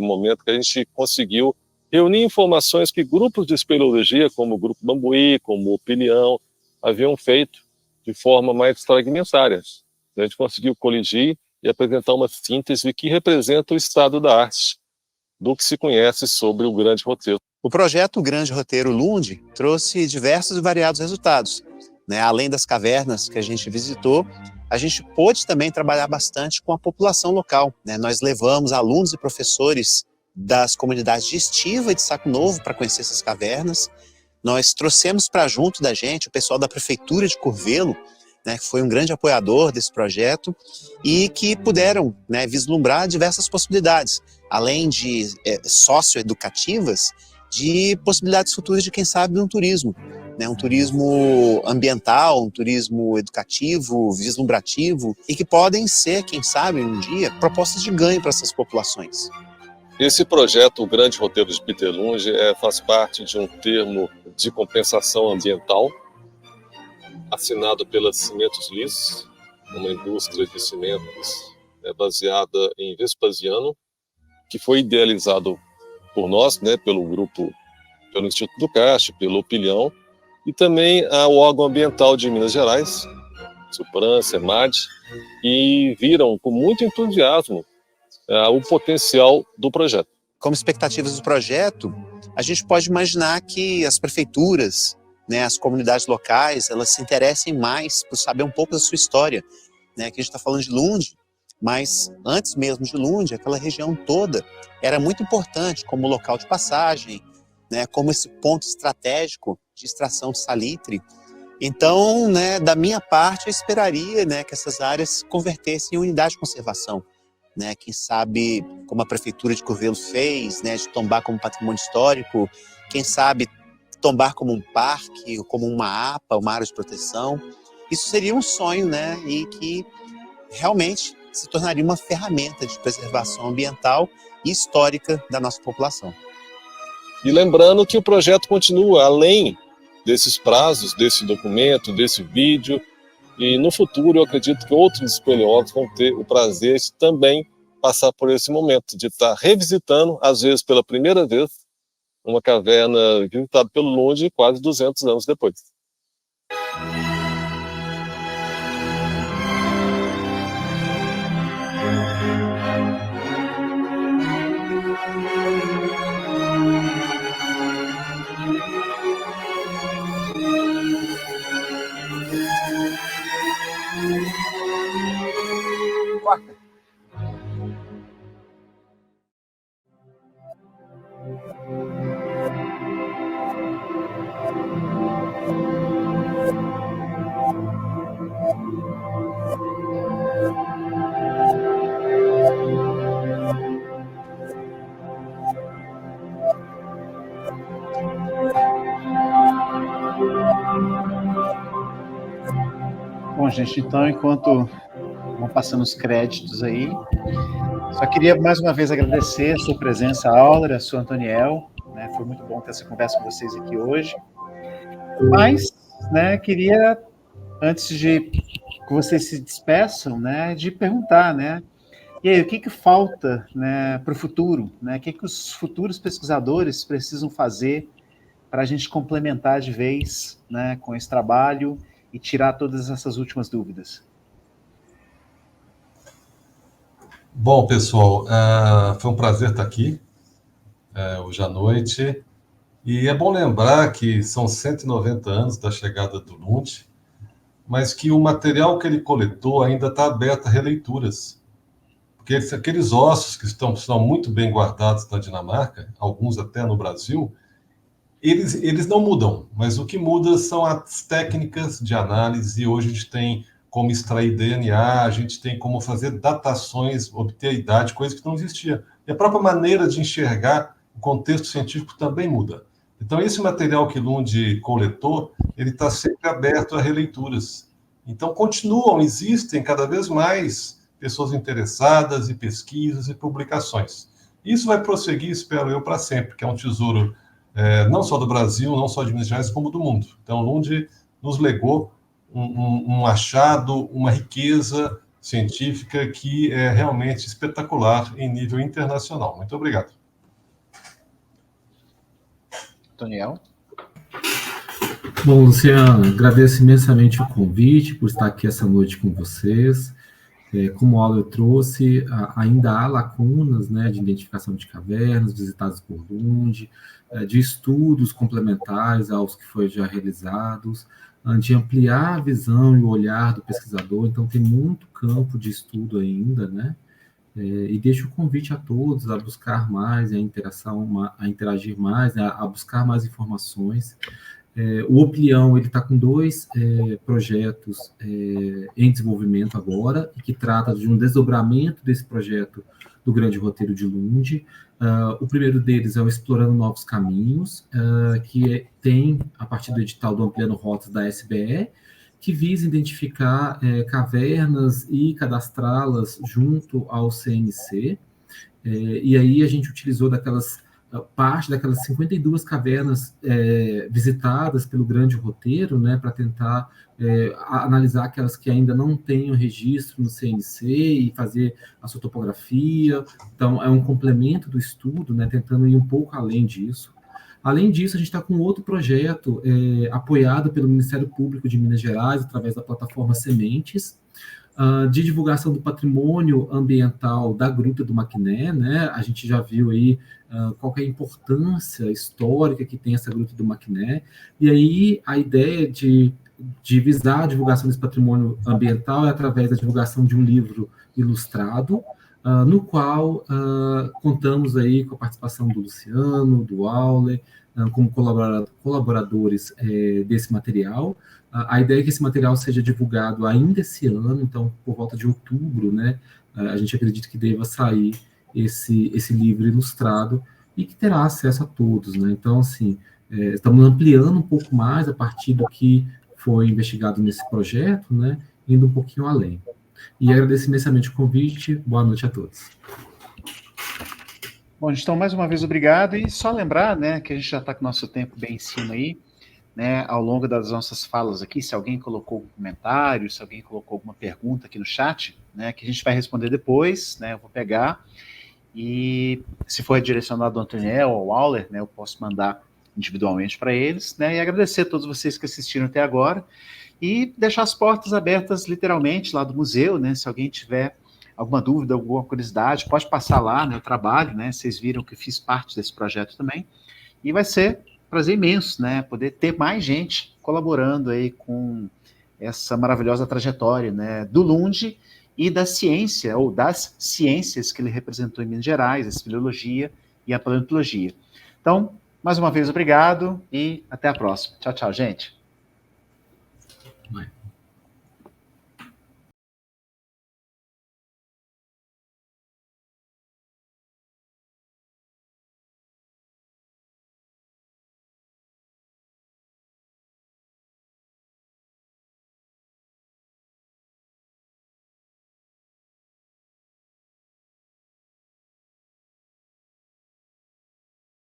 momento que a gente conseguiu reunir informações que grupos de espeleologia, como o Grupo Bambuí, como o Opinião, haviam feito de forma mais fragmentária. A gente conseguiu coligir e apresentar uma síntese que representa o estado da arte do que se conhece sobre o Grande Roteiro. O projeto Grande Roteiro Lund trouxe diversos e variados resultados. Além das cavernas que a gente visitou, a gente pôde também trabalhar bastante com a população local. Nós levamos alunos e professores das comunidades de Estiva e de Saco Novo para conhecer essas cavernas. Nós trouxemos para junto da gente o pessoal da Prefeitura de Curvelo, que foi um grande apoiador desse projeto e que puderam vislumbrar diversas possibilidades, além de socioeducativas, de possibilidades futuras de, quem sabe, um turismo ambiental, um turismo educativo, vislumbrativo, e que podem ser, quem sabe, um dia, propostas de ganho para essas populações. Esse projeto, o Grande Roteiro de Peter Lund, faz parte de um termo de compensação ambiental, assinado pela Cimentos Lis, uma indústria de cimentos baseada em Vespasiano, que foi idealizado por nós, pelo grupo, pelo Instituto do Castro, pelo Opilhão, e também o órgão ambiental de Minas Gerais, Supran, CEMAD, e viram com muito entusiasmo o potencial do projeto. Como expectativas do projeto, a gente pode imaginar que as prefeituras, as comunidades locais, elas se interessem mais por saber um pouco da sua história. Aqui a gente está falando de Lund, mas antes mesmo de Lund, aquela região toda era muito importante como local de passagem, como esse ponto estratégico de extração de salitre. Então, da minha parte, eu esperaria que essas áreas se convertessem em unidade de conservação. Quem sabe, como a Prefeitura de Curvelo fez, de tombar como patrimônio histórico, quem sabe tombar como um parque, como uma APA, uma área de proteção. Isso seria um sonho, e que realmente se tornaria uma ferramenta de preservação ambiental e histórica da nossa população. E lembrando que o projeto continua além desses prazos, desse documento, desse vídeo, e no futuro eu acredito que outros espeleólogos vão ter o prazer de também passar por esse momento, de estar revisitando, às vezes pela primeira vez, uma caverna visitada pelo Lund quase 200 anos depois. Bom, gente, então, enquanto vão passando os créditos aí, só queria mais uma vez agradecer a sua presença, Aura, a sua Antoniel, foi muito bom ter essa conversa com vocês aqui hoje, mas, queria, antes de que vocês se despeçam, de perguntar, e aí, o que falta, para o futuro, o que os futuros pesquisadores precisam fazer para a gente complementar de vez, com esse trabalho e tirar todas essas últimas dúvidas? Bom, pessoal, foi um prazer estar aqui hoje à noite. E é bom lembrar que são 190 anos da chegada do Lund, mas que o material que ele coletou ainda está aberto a releituras. Porque aqueles ossos que estão muito bem guardados na Dinamarca, alguns até no Brasil, eles não mudam, mas o que muda são as técnicas de análise, e hoje a gente tem como extrair DNA, a gente tem como fazer datações, obter a idade, coisa que não existia. E a própria maneira de enxergar o contexto científico também muda. Então, esse material que Lund coletou, ele está sempre aberto a releituras. Então, existem cada vez mais pessoas interessadas e pesquisas e publicações. Isso vai prosseguir, espero eu, para sempre, que é um tesouro não só do Brasil, não só de Minas Gerais, como do mundo. Então, Lund nos legou um achado, uma riqueza científica que é realmente espetacular em nível internacional. Muito obrigado. Daniel? Bom, Luciano, agradeço imensamente o convite por estar aqui essa noite com vocês. Como o Auler trouxe, ainda há lacunas, né, de identificação de cavernas visitadas por Lund, de estudos complementares aos que foram já realizados, de ampliar a visão e o olhar do pesquisador. Então, tem muito campo de estudo ainda, né? E deixo o convite a todos a buscar mais, a interagir mais, né, a buscar mais informações. O Oplião ele está com 2 projetos em desenvolvimento agora, e que trata de um desdobramento desse projeto do Grande Roteiro de Lund. O primeiro deles é o Explorando Novos Caminhos, que tem, a partir do edital do Ampliando Rotas da SBE, que visa identificar cavernas e cadastrá-las junto ao CNC. E aí a gente utilizou parte daquelas 52 cavernas visitadas pelo Grande Roteiro, né, para tentar analisar aquelas que ainda não têm o registro no CNC e fazer a sua topografia. Então, é um complemento do estudo, né, tentando ir um pouco além disso. Além disso, a gente está com outro projeto apoiado pelo Ministério Público de Minas Gerais, através da plataforma Sementes, de divulgação do patrimônio ambiental da Gruta do Maquiné, né? A gente já viu aí qual que é a importância histórica que tem essa Gruta do Maquiné, e aí a ideia de visar a divulgação desse patrimônio ambiental é através da divulgação de um livro ilustrado, no qual contamos aí com a participação do Luciano, do Auler, como colaboradores desse material. A ideia é que esse material seja divulgado ainda esse ano, então, por volta de outubro, né, a gente acredita que deva sair esse livro ilustrado e que terá acesso a todos, né? Então, assim, estamos ampliando um pouco mais a partir do que foi investigado nesse projeto, né, indo um pouquinho além. E agradeço imensamente o convite. Boa noite a todos. Bom, então, mais uma vez, obrigado. E só lembrar, né, que a gente já está com o nosso tempo bem em cima aí, né, ao longo das nossas falas aqui, se alguém colocou um comentário, se alguém colocou alguma pergunta aqui no chat, né, que a gente vai responder depois, né, eu vou pegar, e se for direcionado ao Antoniel ou ao Auler, né, eu posso mandar individualmente para eles, né, e agradecer a todos vocês que assistiram até agora, e deixar as portas abertas, literalmente, lá do museu, né, se alguém tiver alguma dúvida, alguma curiosidade, pode passar lá, né, eu trabalho, né, vocês viram que eu fiz parte desse projeto também, e vai ser prazer imenso, né, poder ter mais gente colaborando aí com essa maravilhosa trajetória, né, do Lund e da ciência, ou das ciências que ele representou em Minas Gerais, a espeleologia e a paleontologia. Então, mais uma vez, obrigado e até a próxima. Tchau, tchau, gente. Bye.